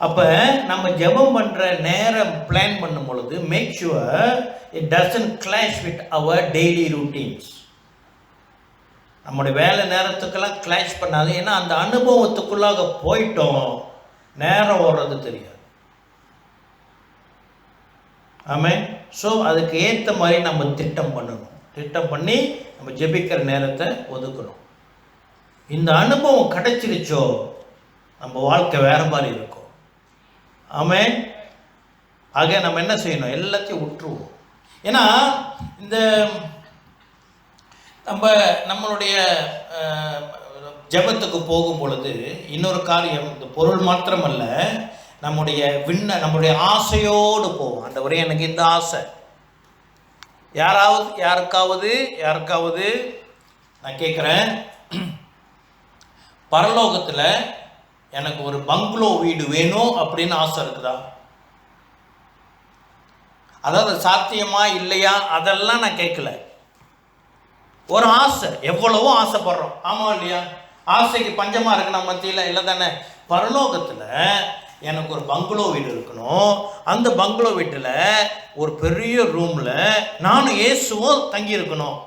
அப்போ நம்ம ஜெபம் பண்ணுற நேரம் பிளான் பண்ணும் பொழுது make sure it doesn't clash with our daily routines. நம்முடைய வேலை நேரத்துக்கெல்லாம் கிளாஷ் பண்ணாது. ஏன்னா அந்த அனுபவத்துக்குள்ளாக போயிட்டோம், நேரம் ஓடுறது தெரியாது. ஆமென். ஸோ அதுக்கு ஏற்ற மாதிரி நம்ம திட்டம் பண்ணணும். திட்டம் பண்ணி நம்ம ஜெபிக்கிற நேரத்தை ஒதுக்கணும். இந்த அனுபவம் கிடைச்சிருச்சோ நம்ம வாழ்க்கை வேறு மாதிரி இருக்கும். ஆமென். ஆக நம்ம என்ன செய்யணும், எல்லாத்தையும் விட்டுருவோம். ஏன்னா இந்த நம்மளுடைய ஜெபத்துக்கு போகும் பொழுது இன்னொரு காரியம், இந்த பொருள் மாத்திரமல்ல, நம்முடைய ஆசையோடு போவோம். ஆண்டவரே எனக்கு இந்த ஆசை. யாருக்காவது நான் கேட்குறேன், பரலோகத்தில் எனக்கு ஒரு பங்களோ வீடு வேணும் அப்படின்னு ஆசை இருக்குதா? அதாவது சாத்தியமா இல்லையா அதெல்லாம் நான் கேட்கல. ஒரு ஆசை, எவ்வளவோ ஆசைப்படுறோம். ஆமா இல்லையா? ஆசைக்கு பஞ்சமா இருக்கு நம்ம மத்தியில், இல்லை தானே? பரலோகத்தில் எனக்கு ஒரு பங்களோ வீடு இருக்கணும். அந்த பங்களோ வீட்டில் ஒரு பெரிய ரூமில் நானும் இயேசுவும் தங்கி இருக்கணும்.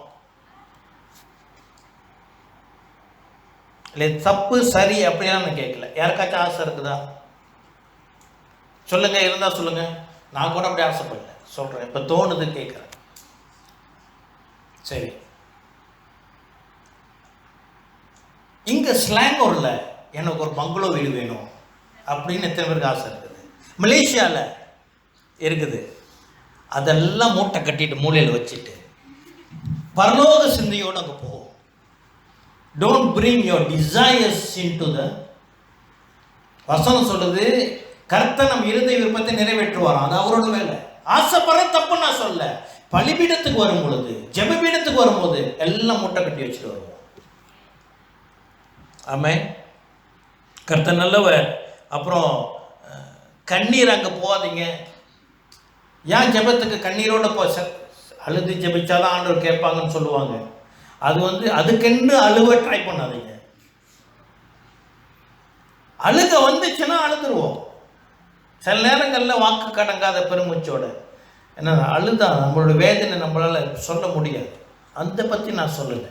இல்லை தப்பு சரி அப்படிலாம் நான் கேட்கல. யாருக்காச்சும் ஆசை இருக்குதா சொல்லுங்க, இருந்தா சொல்லுங்க. நான் கூட அப்படி ஆசைப்படல, சொல்றேன். இப்ப தோணுது கேட்குறேன். சரி, இங்க ஸ்லாங்கூர்ல எனக்கு ஒரு பங்களோ வீடு வேணும் அப்படின்னு எத்தனை பேருக்கு ஆசை இருக்குது? மலேசியாவில் இருக்குது. அதெல்லாம் மூட்டை கட்டிட்டு மூலையில் வச்சுட்டு பரலோக சிந்தையோடு அங்கே போகும். Don't bring your desires into the. வசனம் சொல்லுது, கர்த்தர் நம் இருதய விருப்பத்தை நிறைவேற்றுவாராம். அது அவரோட வேலை. ஆசைப்படுற தப்பு நான் சொல்ல. பலிபீடத்துக்கு வரும் பொழுது, ஜெபபீடத்துக்கு வரும்போது எல்லாம் மூட்டை கட்டி வச்சுட்டு வருவோம். ஆமென். கர்த்தர் நல்லவர். அப்புறம் கண்ணீர் அங்கே போகாதீங்க. ஏன் ஜெபத்துக்கு கண்ணீரோட அழுது ஜெபிச்சாதான் ஆண்டவர் கேட்பாங்கன்னு சொல்லுவாங்க. அது அதுக்கென்று அழுவ ட்ரை பண்ணாதீங்க. அழுக வந்துச்சுன்னா அழுதுருவோம். சில நேரங்களில் வாக்கு கடங்காத பெருமூச்சோட என்ன அழுதா நம்மளோட வேதனை நம்மளால் சொல்ல முடியாது. அதை பற்றி நான் சொல்லலை.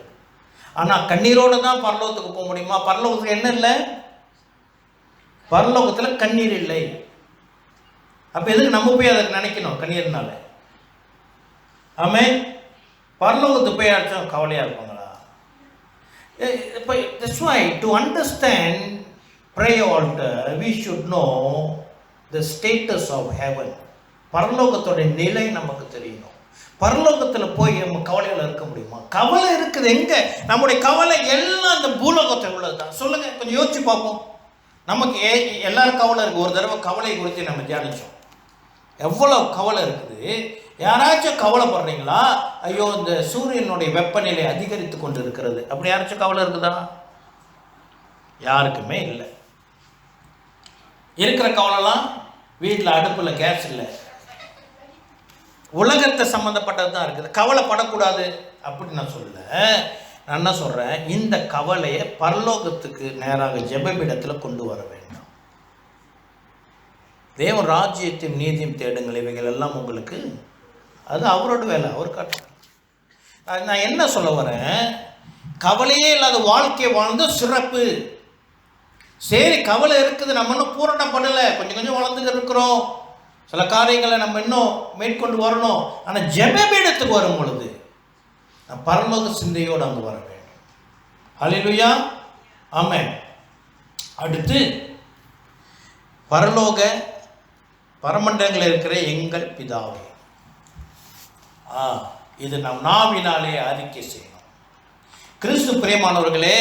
ஆனால் கண்ணீரோடு தான் பரலோகத்துக்கு போக முடியுமா? பரலோகத்துக்கு என்ன இல்லை? பரலோகத்தில் கண்ணீர் இல்லை. அப்போ எதுக்கு நம்ம போய் அதை நினைக்கணும் கண்ணீர்னால? ஆமென். பரலோகத்துக்கு போய் யாராச்சும் கவலையாக இருப்பாங்களா? இப்போ that's why to understand prayer altar we should know the status of heaven. பரலோகத்தோடைய நிலை நமக்கு தெரியணும். பரலோகத்தில் போய் நம்ம கவலையில் இருக்க முடியுமா? கவலை இருக்குது எங்கே? நம்முடைய கவலை எல்லாம் அந்த பூலோகத்தில் உள்ளது தான். சொல்லுங்க, கொஞ்சம் யோசிச்சு பார்ப்போம். நமக்கு எல்லாரும் கவலை இருக்குது. ஒரு தடவை கவலை குறித்து நம்ம தியானிச்சோம். எவ்வளோ கவலை இருக்குது. யாராச்சும் கவலைப்படுறீங்களா? ஐயோ, இந்த சூரியனுடைய வெப்பநிலை அதிகரித்து கொண்டு இருக்கிறது, அப்படி யாராச்சும் கவலை இருக்குதா? யாருக்குமே இல்லை. இருக்கிற கவலைலாம் வீட்டில் அடுப்பில் கேஸ் இல்லை, உலகத்தை சம்மந்தப்பட்டது தான் இருக்குது. கவலைப்படக்கூடாது அப்படி நான் சொல்லல. நான் என்ன சொல்கிறேன், இந்த கவலையை பரலோகத்துக்கு நேராக ஜெபபீடத்தில் கொண்டு வர வேண்டும். தேவன் ராஜ்யத்தையும் நீதியும் தேடுங்கள், இவைகள் எல்லாம் உங்களுக்கு. அது அவரோட வேலை, அவர் காட்டுறார். நான் என்ன சொல்ல வரேன், கவலையே இல்லாத வாழ்க்கை வாழ்ந்த சிறப்பு. சரி, கவலை இருக்குது, நம்ம இன்னும் பூரணப்படலை, கொஞ்சம் கொஞ்சம் வளர்ந்துட்டு இருக்கிறோம். சில காரியங்களை நம்ம இன்னும் மேற்கொண்டு வரணும். ஆனால் ஜெபபீடத்துக்கு வரும் பொழுது நான் பரலோக சிந்தையோடு அங்கே வர வேண்டும். ஹல்லேலூயா, ஆமென். அடுத்து பரலோக பரமண்டலங்களில் இருக்கிற எங்கள் பிதாவே. இது நம் நாவினாலே அறிக்கை செய்யணும். கிறிஸ்து பிரியமானவர்களே,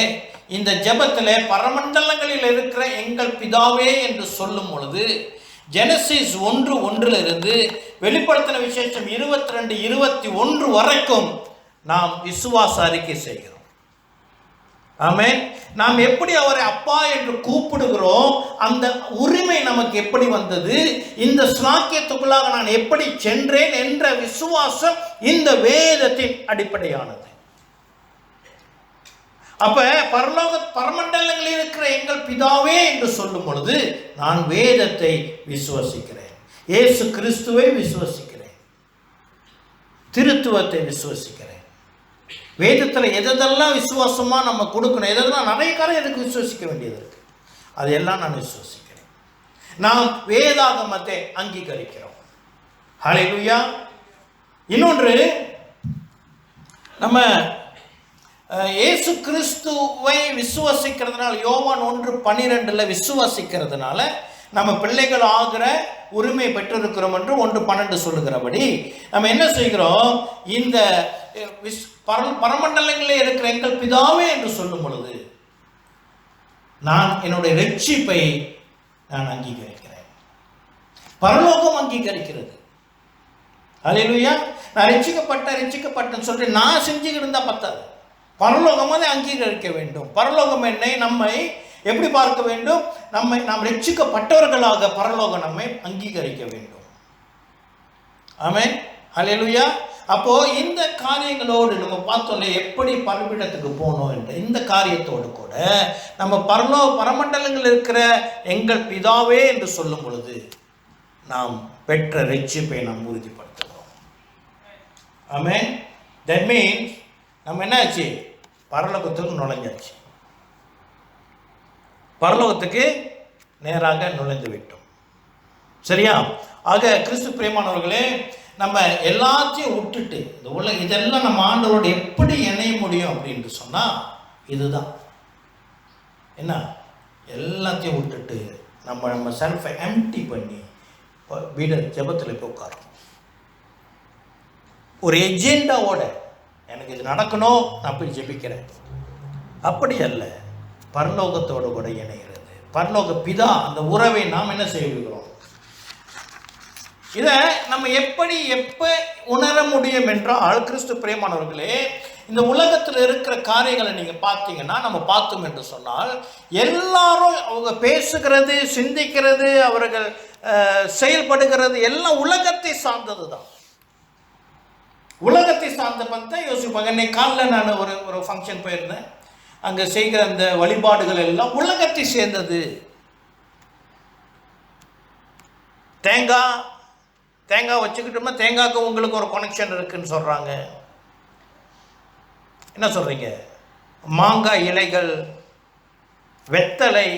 இந்த ஜெபத்தில் பரமண்டலங்களில் இருக்கிற எங்கள் பிதாவே என்று சொல்லும் பொழுது ஜெனசிஸ் 1:1 வெளிப்படுத்தின விசேஷம் 22:21 வரைக்கும் நாம் விசுவாச அறிக்கை செய்கிறோம். ஆமென். நாம் எப்படி அவரை அப்பா என்று கூப்பிடுகிறோம், அந்த உரிமை நமக்கு எப்படி வந்தது, இந்த ஸ்லாக்கியத்துக்குள்ளாக நான் எப்படி சென்றேன் என்ற விசுவாசம் இந்த வேதத்தின் அடிப்படையானது. அப்ப பரலோக பரமண்டலங்களில் இருக்கிற எங்கள் பிதாவே என்று சொல்லும் பொழுது நான் வேதத்தை விசுவசிக்கிறேன், இயேசு கிறிஸ்துவை விசுவசிக்கிறேன், திருத்துவத்தை விசுவசிக்கிறேன். வேதத்தில் எதெல்லாம் விசுவாசமா நம்ம கொடுக்கணும், எதெல்லாம் நிறைய காரம் எதுக்கு விசுவசிக்க வேண்டியது இருக்கு, அதையெல்லாம் நான் விசுவசிக்கிறேன். நாம் வேதாகமத்தை அங்கீகரிக்கிறோம். ஹல்லேலூயா. இன்னொன்று, நம்ம இயேசு கிறிஸ்துவை விசுவசிக்கிறதுனால, யோவான் 1:12 விசுவசிக்கிறதுனால நம்ம பிள்ளைகள் ஆகிற உரிமை பெற்றிருக்கிறோம் என்று 1:12 சொல்லுகிறபடி நம்ம என்ன செய்கிறோம், இந்த பரமண்டலங்களில் இருக்கிற எங்கள் பிதாவே என்று சொல்லும் பொழுது நான் என்னுடைய ரட்சிப்பை நான் அங்கீகரிக்கிறேன். பரலோகம் அங்கீகரிக்கிறது. ஹல்லேலூயா. நான் ரட்சிக்கப்பட்டேன்னு சொல்லிட்டு நான் செஞ்சுக்கிட்டு இருந்தால் பத்தாது. பரலோகம் அதை அங்கீகரிக்க வேண்டும். பரலோகம் என்னை நம்மை எப்படி பார்க்க வேண்டும், நாம் ரட்சிக்கப்பட்டவர்களாக பரலோகம் நம்மை அங்கீகரிக்க வேண்டும். ஆமென். ஹல்லேலூயா. அப்போ இந்த காரியங்களோடு நம்ம பார்த்தோம்ல எப்படி பரமண்டலத்துக்கு போகணும் என்ற இந்த காரியத்தோடு கூட நம்ம பரமண்டலங்கள் இருக்கிற எங்கள் பிதாவே என்று சொல்லும் பொழுது நாம் பெற்ற ரட்சிப்பை நாம் உறுதிப்படுத்துகிறோம். ஆமென். தட் மீன்ஸ் நம்ம என்னாச்சு, பரலோகத்துக்கு நுழைஞ்சாச்சு. பரலோகத்துக்கு நேராக நுழைந்து விட்டோம். சரியா? ஆக கிறிஸ்து பிரியமானவர்களே, நம்ம எல்லாத்தையும் விட்டுட்டு இந்த இதெல்லாம் நம்ம ஆண்டவரோடு எப்படி இணைய முடியும் அப்படின்னு சொன்னால் இதுதான். என்ன, எல்லாத்தையும் விட்டுட்டு நம்ம செல்ஃபை எம்டி பண்ணி வீடு ஜெபத்தில் போய் உட்காரோம். ஒரு எஜெண்டாவோட எனக்கு இது நடக்கணும், நான் போய் ஜெபிக்கிறேன். அப்படி அல்ல, பரலோகத்தோடு கூட இணைகிறது. பரலோக பிதா அந்த உறவை நாம் என்ன செய்கிறோம்? இதை நம்ம எப்போ உணர முடியும் என்றால், கிறிஸ்து பிரியமானவர்களே, இந்த உலகத்தில் இருக்கிற காரியங்களை நீங்கள் பார்த்தீங்கன்னா, நம்ம பார்த்தோம் என்று சொன்னால், எல்லாரும் அவங்க பேசுகிறது, சிந்திக்கிறது, அவர்கள் செயல்படுகிறது எல்லாம் உலகத்தை சார்ந்தது தான். உலகத்தை சார்ந்த பற்றி தான் யோசிப்பாங்க. இன்னைக்கு காலையில் நான் ஒரு ஃபங்க்ஷன் போயிருந்தேன். அங்கே செய்கிற அந்த வழிபாடுகள் எல்லாம் உலகத்தை சேர்ந்தது. தேங்காய் வச்சுக்கிட்டோம்னா தேங்காய்க்கு உங்களுக்கு ஒரு கனெக்ஷன் இருக்குன்னு சொல்கிறாங்க. என்ன சொல்கிறீங்க? மாங்காய் இலைகள், வெத்தலை,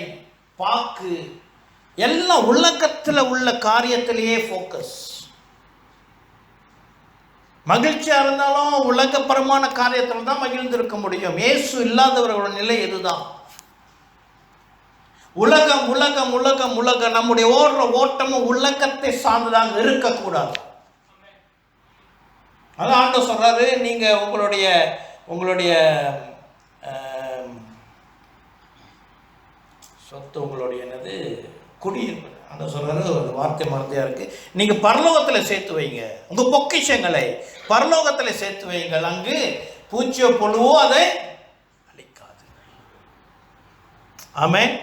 பாக்கு எல்லாம் உலகத்தில் உள்ள காரியத்திலேயே ஃபோக்கஸ். மகிழ்ச்சியாக இருந்தாலும் உலகப்பரமான காரியத்தில் தான் மகிழ்ந்திருக்க முடியும். இயேசு இல்லாதவர்களோட நிலை இதுதான். உலகம் உலகம் உலகம் உலகம். நம்முடைய ஓடுற ஓட்டமும் உலகத்தை சார்ந்ததாக இருக்கக்கூடாது. அதான் ஆண்டவர் சொல்றாரு, நீங்க உங்களுடைய சொத்து, உங்களுடைய என்னது குடியிருப்பு, அந்த சொல்றாரு, ஒரு வார்த்தை மறந்தியா இருக்கு. நீங்க பரலோகத்தில் சேர்த்து வைங்க, உங்க பொக்கிஷங்களை பரலோகத்தில் சேர்த்து வைங்கள், அங்கு பூச்சியோ புழுவோ அதை அழிக்காது. ஆமென்.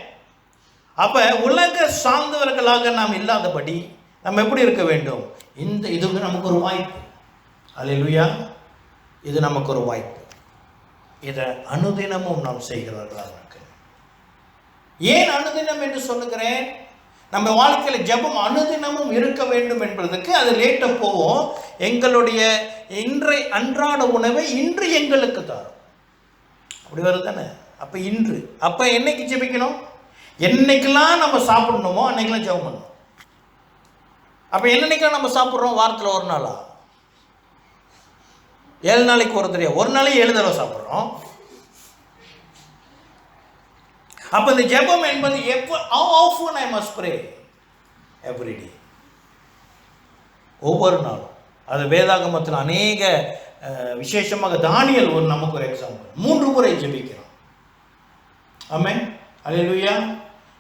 அப்ப உலக சார்ந்தவர்களாக நாம் இல்லாதபடி நம்ம எப்படி இருக்க வேண்டும்? இது நமக்கு ஒரு வாய்ப்பு. அல்லேலூயா. இது நமக்கு ஒரு வாய்ப்பு. இதை அனுதினமும் நாம் செய்கிறவர்களாக இருக்கு. ஏன் அனுதினம் என்று சொல்லுகிறேன்? நம்ம வாழ்க்கையில் ஜெபம் அனுதினமும் இருக்க வேண்டும் என்பதற்கு அது லேட்டாக போவோம். எங்களுடைய அன்றாட உணவை இன்று எங்களுக்கு தரும். அப்படி வருது தானே? அப்போ இன்று, அப்போ என்னைக்கு ஜெபிக்கணும்? என்னைக்கெல்லாம் நம்ம சாப்பிடணுமோ அன்னைக்கெல்லாம் ஜெபம் பண்ணணும். அப்போ என்னைக்கெல்லாம் நம்ம சாப்பிட்றோம்? வாரத்தில் ஒரு நாளா? 7 நாளைக்கு ஒரு தடவை, ஒரு நாளைக்கு 7 தடவை சாப்பிட்றோம். அப்போ இந்த ஜெபம் என்பது how often I must pray? Every day. ஒவ்வொரு நாளும். அது வேதாகமத்தில் அநேக விசேஷமாக தானியல் நமக்கு ஒரு எக்ஸாம்பிள். 3 முறை ஜெபிக்கிறோம். ஆமென். அல்லேலூயா.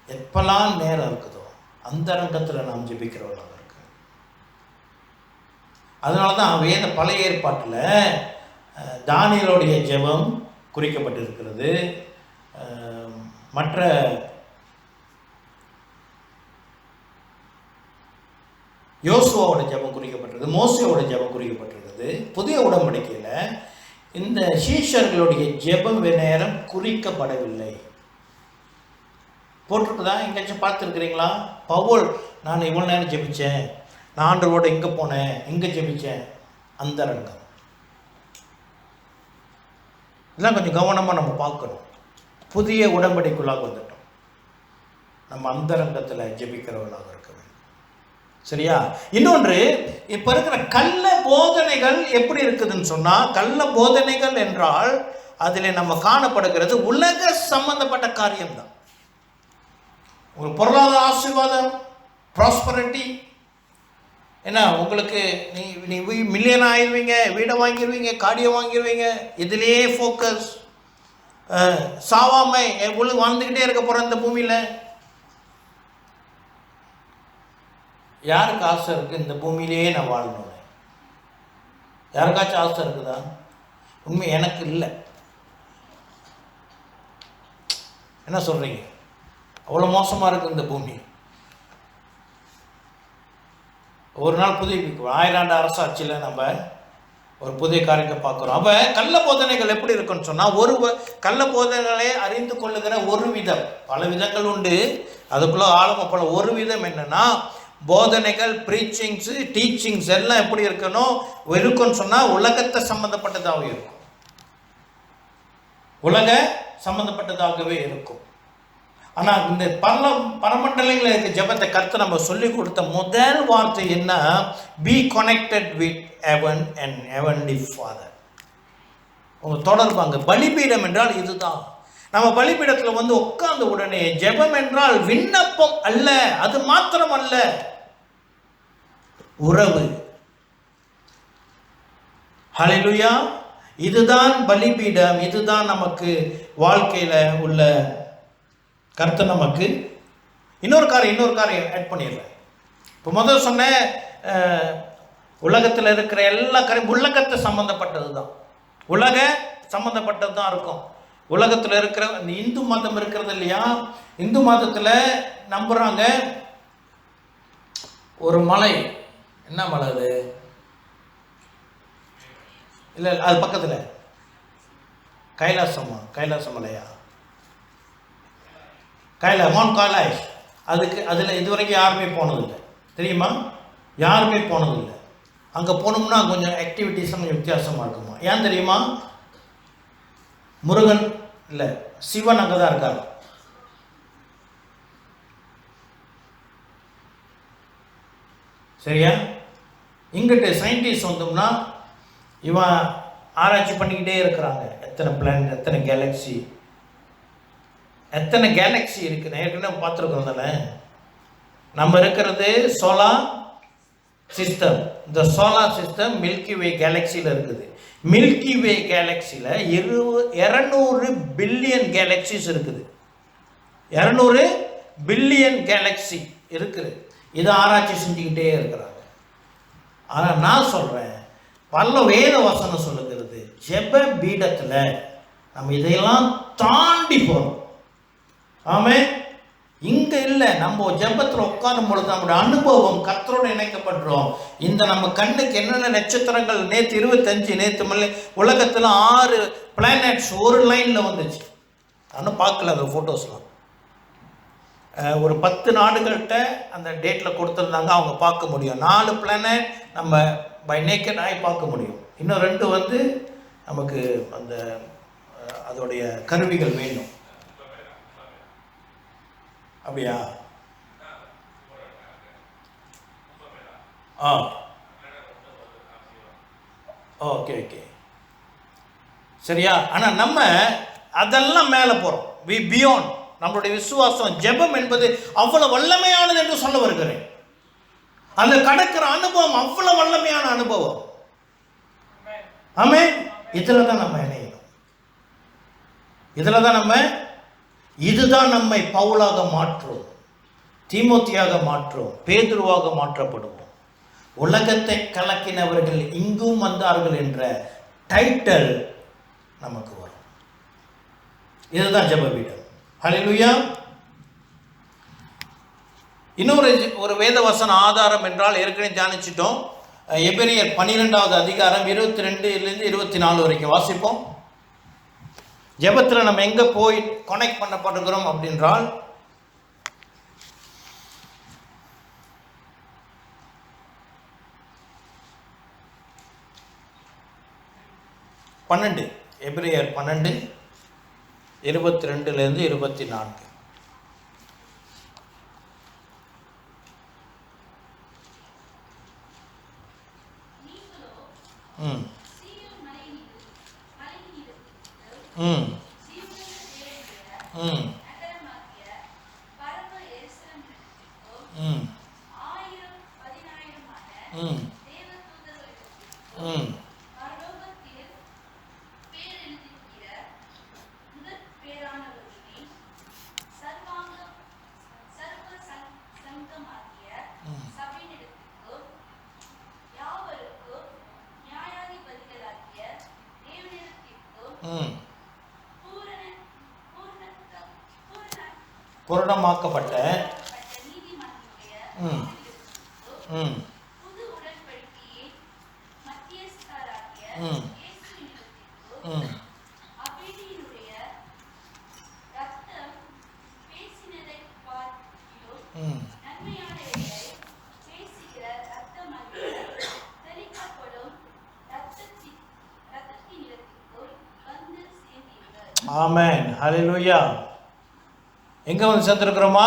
எப்பெல்லாம் நேரம் இருக்குதோ அந்த ரங்கத்தில் நாம் ஜெபிக்கிறவர்களாக இருக்கு. அதனால தான் பழைய ஏற்பாட்டில் தானியலுடைய ஜெபம் குறிக்கப்பட்டிருக்கிறது. மற்ற யோசுவாவோட ஜெபம் குறிக்கப்பட்டிருக்குது, மோசேயோட ஜெபம் குறிக்கப்பட்டிருக்குது. புதிய உடன்படிக்கையில் இந்த சீஷர்களுடைய ஜெபம் நேரம் குறிக்கப்படவில்லை. போட்டிருக்குதா? எங்கேயாச்சும் பார்த்துருக்குறீங்களா? பவுல், நான் இவ்வளோ நேரம் ஜெபித்தேன், நான் ஆண்டவரோட இங்கே போனேன், இங்கே ஜெபித்தேன். அந்த ரங்கம் இதெல்லாம் கொஞ்சம் கவனமாக நம்ம பார்க்கணும். புதிய உடன்படிக்குள்ளாக வந்துட்டோம். நம்ம அந்த ரங்கத்தில் ஜெபிக்கிறவர்களாக இருக்க வேண்டும். சரியா? இன்னொன்று, இப்போ இருக்கிற கள்ள போதனைகள் எப்படி இருக்குதுன்னு சொன்னால், கள்ள போதனைகள் என்றால் அதில் நம்ம காணப்படுகிறது உலக சம்பந்தப்பட்ட காரியம்தான். உங்களுக்கு பொருளாதார ஆசீர்வாதம், ப்ராஸ்பரிட்டி, என்ன உங்களுக்கு நீ மில்லியன் ஆயிடுவீங்க, வீடை வாங்கிடுவீங்க, காடியை வாங்கிடுவீங்க, இதுலேயே ஃபோக்கஸ். சாவாமை வாழ்ந்துக்கிட்டே இருக்க போகிற இந்த பூமியில். யாருக்கு ஆசை இருக்குது இந்த பூமியிலேயே நான் வாழணும்? யாருக்காச்சும் ஆசை இருக்குதா? உண்மை எனக்கு இல்லை. என்ன சொல்கிறீங்க? அவ்வளோ மோசமாக இருக்குது இந்த பூமி. ஒரு நாள் புதுப்பிக்கும் 1000 ஆண்டு அரசாட்சியில் நம்ம ஒரு புதிய காரியத்தை பார்க்குறோம். அப்போ கள்ள போதனைகள் எப்படி இருக்குன்னு சொன்னால், கள்ள போதனைகளை அறிந்து கொள்ளுகிற ஒரு விதம், பல விதங்கள் உண்டு, அதுக்குள்ளே ஆழமாக போல. ஒரு விதம் என்னென்னா, போதனைகள், ப்ரீச்சிங்ஸு, டீச்சிங்ஸ் எல்லாம் எப்படி இருக்குன்னு சொன்னால் உலகத்தை சம்மந்தப்பட்டதாகவே இருக்கும். உலக சம்மந்தப்பட்டதாகவே இருக்கும். ஆனால் இந்த பரமண்டலங்களில் இருக்க ஜெபத்தை கருத்து நம்ம சொல்லி கொடுத்த முதல் வார்த்தை என்ன? Be connected with heaven and heavenly father. உங்க தொடர்பாங்க. பலிபீடம் என்றால் இதுதான். நம்ம பலிபீடத்தில் வந்து உட்கார்ந்த உடனே ஜெபம் என்றால் விண்ணப்பம் அல்ல, அது மாத்திரம் அல்ல, உறவு. ஹல்லேலூயா. இதுதான் பலிபீடம். இதுதான் நமக்கு வாழ்க்கையில உள்ள கருத்தை. நமக்கு இன்னொரு காரியம் ஆட் பண்ணிடுறேன். இப்போ முதல் சொன்ன உலகத்தில் இருக்கிற எல்லா காரியம் உலகத்தை சம்பந்தப்பட்டது தான், உலக சம்பந்தப்பட்டது தான் இருக்கும். உலகத்தில் இருக்கிற இந்த இந்து மதம் இருக்கிறது இல்லையா, இந்து மதத்தில் நம்புறாங்க ஒரு மலை, என்ன மலை அது? இல்லை, அது பக்கத்தில் கைலாச மலையா, மவுண்ட் கைலாஷ். அதில் இதுவரைக்கும் யாருமே போனதில்லை, தெரியுமா? யாருமே போனதில்லை. அங்கே போனோம்னா கொஞ்சம் ஆக்டிவிட்டிஸ் கொஞ்சம் வித்தியாசமாக இருக்குமா. ஏன் தெரியுமா? முருகன் இல்லை, சிவன் அங்கே தான் இருக்காரு. சரியா? இங்கிட்டு சயின்டிஸ்ட் வந்தோம்னா இவன் ஆராய்ச்சி பண்ணிக்கிட்டே இருக்கிறாங்க. எத்தனை பிளானட், எத்தனை கேலக்ஸி இருக்குது. ஏற்கனவே பார்த்துருக்கோம் தானே. நம்ம இருக்கிறது சோலார் சிஸ்டம். இந்த சோலார் சிஸ்டம் மில்கி வே கேலக்சியில் இருக்குது. மில்கி வே கேலக்சியில் 200 பில்லியன் கேலக்சிஸ் இருக்குது. 200 பில்லியன் கேலக்சி இருக்குது. இதை ஆராய்ச்சி செஞ்சுக்கிட்டே இருக்கிறாங்க. ஆனால் நான் சொல்கிறேன், பல வேத வசனம் சொல்லுகிறது, ஜெப பீடத்தில் நம்ம இதையெல்லாம் தாண்டி போகிறோம். ஆமென். இங்கே இல்லை, நம்ம ஜெபத்தில் உட்காரும் பொழுது நம்முடைய அனுபவம் கர்த்தரோடு இணைக்கப்படுறோம். இந்த நம்ம கண்ணுக்கு என்னென்ன நட்சத்திரங்கள், நேற்று 25, நேற்று உலகத்தில் 6 பிளானட்ஸ் ஒரு லைனில் வந்துச்சு. நானும் பார்க்கல அந்த ஃபோட்டோஸ்லாம். ஒரு 10 நாடுகள்கிட்ட அந்த டேட்டில் கொடுத்துருந்தாங்க, அவங்க பார்க்க முடியும். 4 பிளானட் நம்ம பை நேக்கட் ஆகி பார்க்க முடியும். இன்னும் 2 வந்து நமக்கு அந்த அதோடைய கருவிகள் வேணும். அப்படியா? ஓகே. சரியா? ஆனால் நம்ம அதெல்லாம் மேலே போகிறோம். We beyond. நம்மளுடைய விசுவாசம், ஜெபம் என்பது அவ்வளவு வல்லமையானது என்று சொல்ல வருகிறேன். அந்த கடக்கிற அனுபவம் அவ்வளவு வல்லமையான அனுபவம். ஆமென். இதில் தான் நம்ம இணையணும். இதுதான் நம்மை பவுலாக மாற்றும், தீமோத்தியாக மாற்றும், பேதுருவாக மாற்றப்படுவோம். உலகத்தை கலக்கினவர்கள் இங்கும் வந்தார்கள் என்ற டைட்டில் நமக்கு வரும். இதுதான் ஜெபபீடம். ஹல்லேலூயா. இன்னொரு வேதவசன ஆதாரம் என்றால் ஏற்கனவே தியானிச்சிட்டோம். எபிரேயர் 12வது அதிகாரம் 22லிருந்து 24 வரைக்கும் வாசிப்போம். ஜெபத்தில் நம்ம எங்கே போய் கனெக்ட் பண்ணப்படுகிறோம் அப்படின்றால், எபிரேயர் 12 22லிருந்து 24. பூரணமாக்கப்பட்ட ஆமென். ஹல்லேலூயா. எங்கே வந்து சேர்ந்துருக்கிறோமா?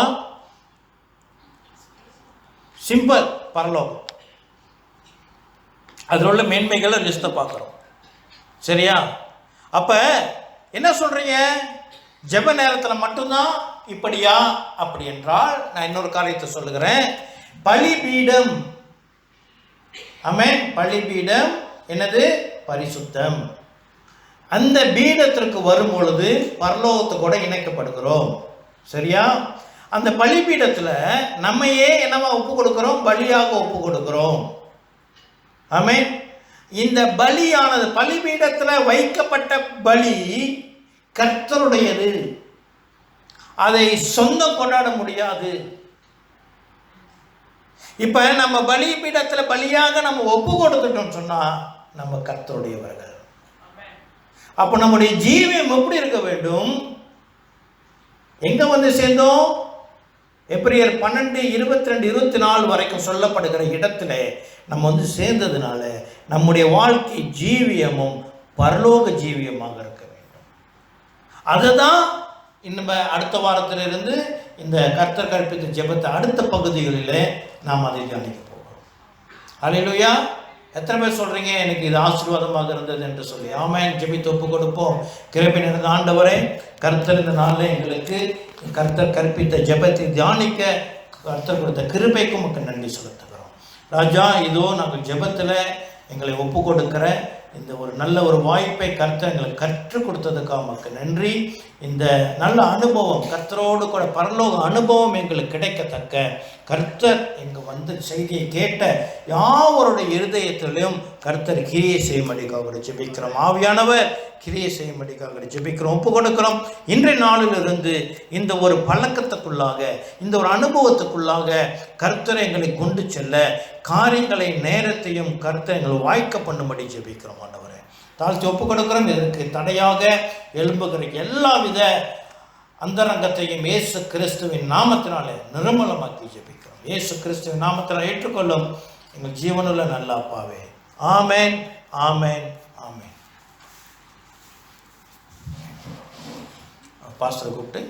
சிம்பிள் பரலோகம். அதில் உள்ள மேன்மைகளை லிஸ்ட்டை பார்க்குறோம். சரியா? அப்போ என்ன சொல்கிறீங்க? ஜெப நேரத்தில் மட்டும்தான் இப்படியா? அப்படி என்றால் நான் இன்னொரு காரியத்தை சொல்லுகிறேன். பலிபீடம், ஆமென், பலிபீடம் என்னது? பரிசுத்தம். அந்த பீடத்திற்கு வரும் பொழுது பரலோகத்தை கூட இணைக்கப்படுகிறோம். சரியா? அந்த பலிபீடத்தில் நம்மையே என்னவா ஒப்பு கொடுக்கிறோம்? பலியாக ஒப்பு கொடுக்கிறோம். ஆமென். இந்த பலியானது, பலிபீடத்தில் வைக்கப்பட்ட பலி கர்த்தருடையது. அதை சொந்தம் கொண்டாட முடியாது. இப்ப நம்ம பலிபீடத்தில் பலியாக நம்ம ஒப்பு கொடுத்துட்டோம் சொன்னா நம்ம கர்த்தருடையவர்கள். அப்போ நம்முடைய ஜீவியம் எப்படி இருக்க வேண்டும்? எங்க வந்து சேர்ந்தோம்? எபிரேயர் 12:22-24 வரைக்கும் சொல்லப்படுகிற இடத்துல நம்ம வந்து சேர்ந்ததுனால நம்முடைய வாழ்க்கை ஜீவியமும் பரலோக ஜீவியமாக இருக்க வேண்டும். அதுதான் இன்னும் அடுத்த வாரத்திலிருந்து இந்த கர்த்தர் கற்பித்த ஜெபத்தை அடுத்த பகுதிகளில் நாம் அதை தியானிக்க போகிறோம். அல்லேலூயா. எத்தனை பேர் சொல்கிறீங்க எனக்கு இது ஆசீர்வாதமாக இருந்தது என்று சொல்லி? ஆமென். ஜெபித்து ஒப்பு கொடுப்போம். கிருபை நிறைந்த ஆண்டவரே, கர்த்தர் இந்த நாளில் எங்களுக்கு கர்த்தர் கற்பித்த ஜெபத்தை தியானிக்க கர்த்தர் கொடுத்த கிருபைக்கு உங்களுக்கு நன்றி செலுத்துகிறோம். ராஜா, இதோ நாங்கள் ஜெபத்தில் எங்களை ஒப்பு கொடுக்கிற இந்த ஒரு நல்ல ஒரு வாய்ப்பை கர்த்தர் எங்களுக்கு கற்றுக் கொடுத்ததுக்காக நமக்கு நன்றி. இந்த நல்ல அனுபவம், கர்த்தரோடு கூட பரலோக அனுபவம் எங்களுக்கு கிடைக்கத்தக்க கர்த்தர் இங்கு வந்து செய்தியை கேட்ட யாவருடைய இருதயத்திலையும் கர்த்தர் கிரியை செய்யும்படிக்காக ஜெபிக்கிறோம். ஆவியானவர் கிரியை செய்யும்படிக்காக ஜெபிக்கிறோம், ஒப்பு கொடுக்கிறோம். இன்றைய நாளிலிருந்து இந்த ஒரு பழக்கத்துக்குள்ளாக, இந்த ஒரு அனுபவத்துக்குள்ளாக கர்த்தரை எங்களை கொண்டு செல்ல காரியங்களை நேரத்தையும் கர்த்தர் எங்களை வாய்க்க பண்ணும்படி ஜெபிக்கிறோம். ஆண்டவரே, தாழ்த்தி ஒப்பு கொடுக்கிறோம். இதற்கு தடையாக எழும்புகிற எல்லாவித அந்தரங்கத்தையும் இயேசு கிறிஸ்துவின் நாமத்தினாலே நிர்மலமாக்கி ஜெபிக்கிறோம். இயேசு கிறிஸ்துவின் நாமத்தினால் ஏற்றுக்கொள்ளும் எங்கள் ஜீவனுள்ள நல்ல அப்பாவே. ஆமென், ஆமென், ஆமென். பாஸ்டரை கூப்பிட்டு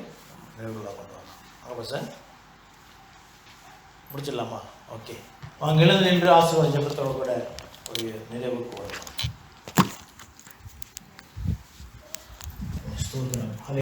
நிறைவுலாக கொண்டு வரலாம். ஆமாம் சார், முடிச்சிடலாமா? ஓகே, வாங்க எழுந்து நின்று ஆசீர்வாத ஜெபத்தோடு கூட ஒரு நிறைவுக்கு வரலாம்.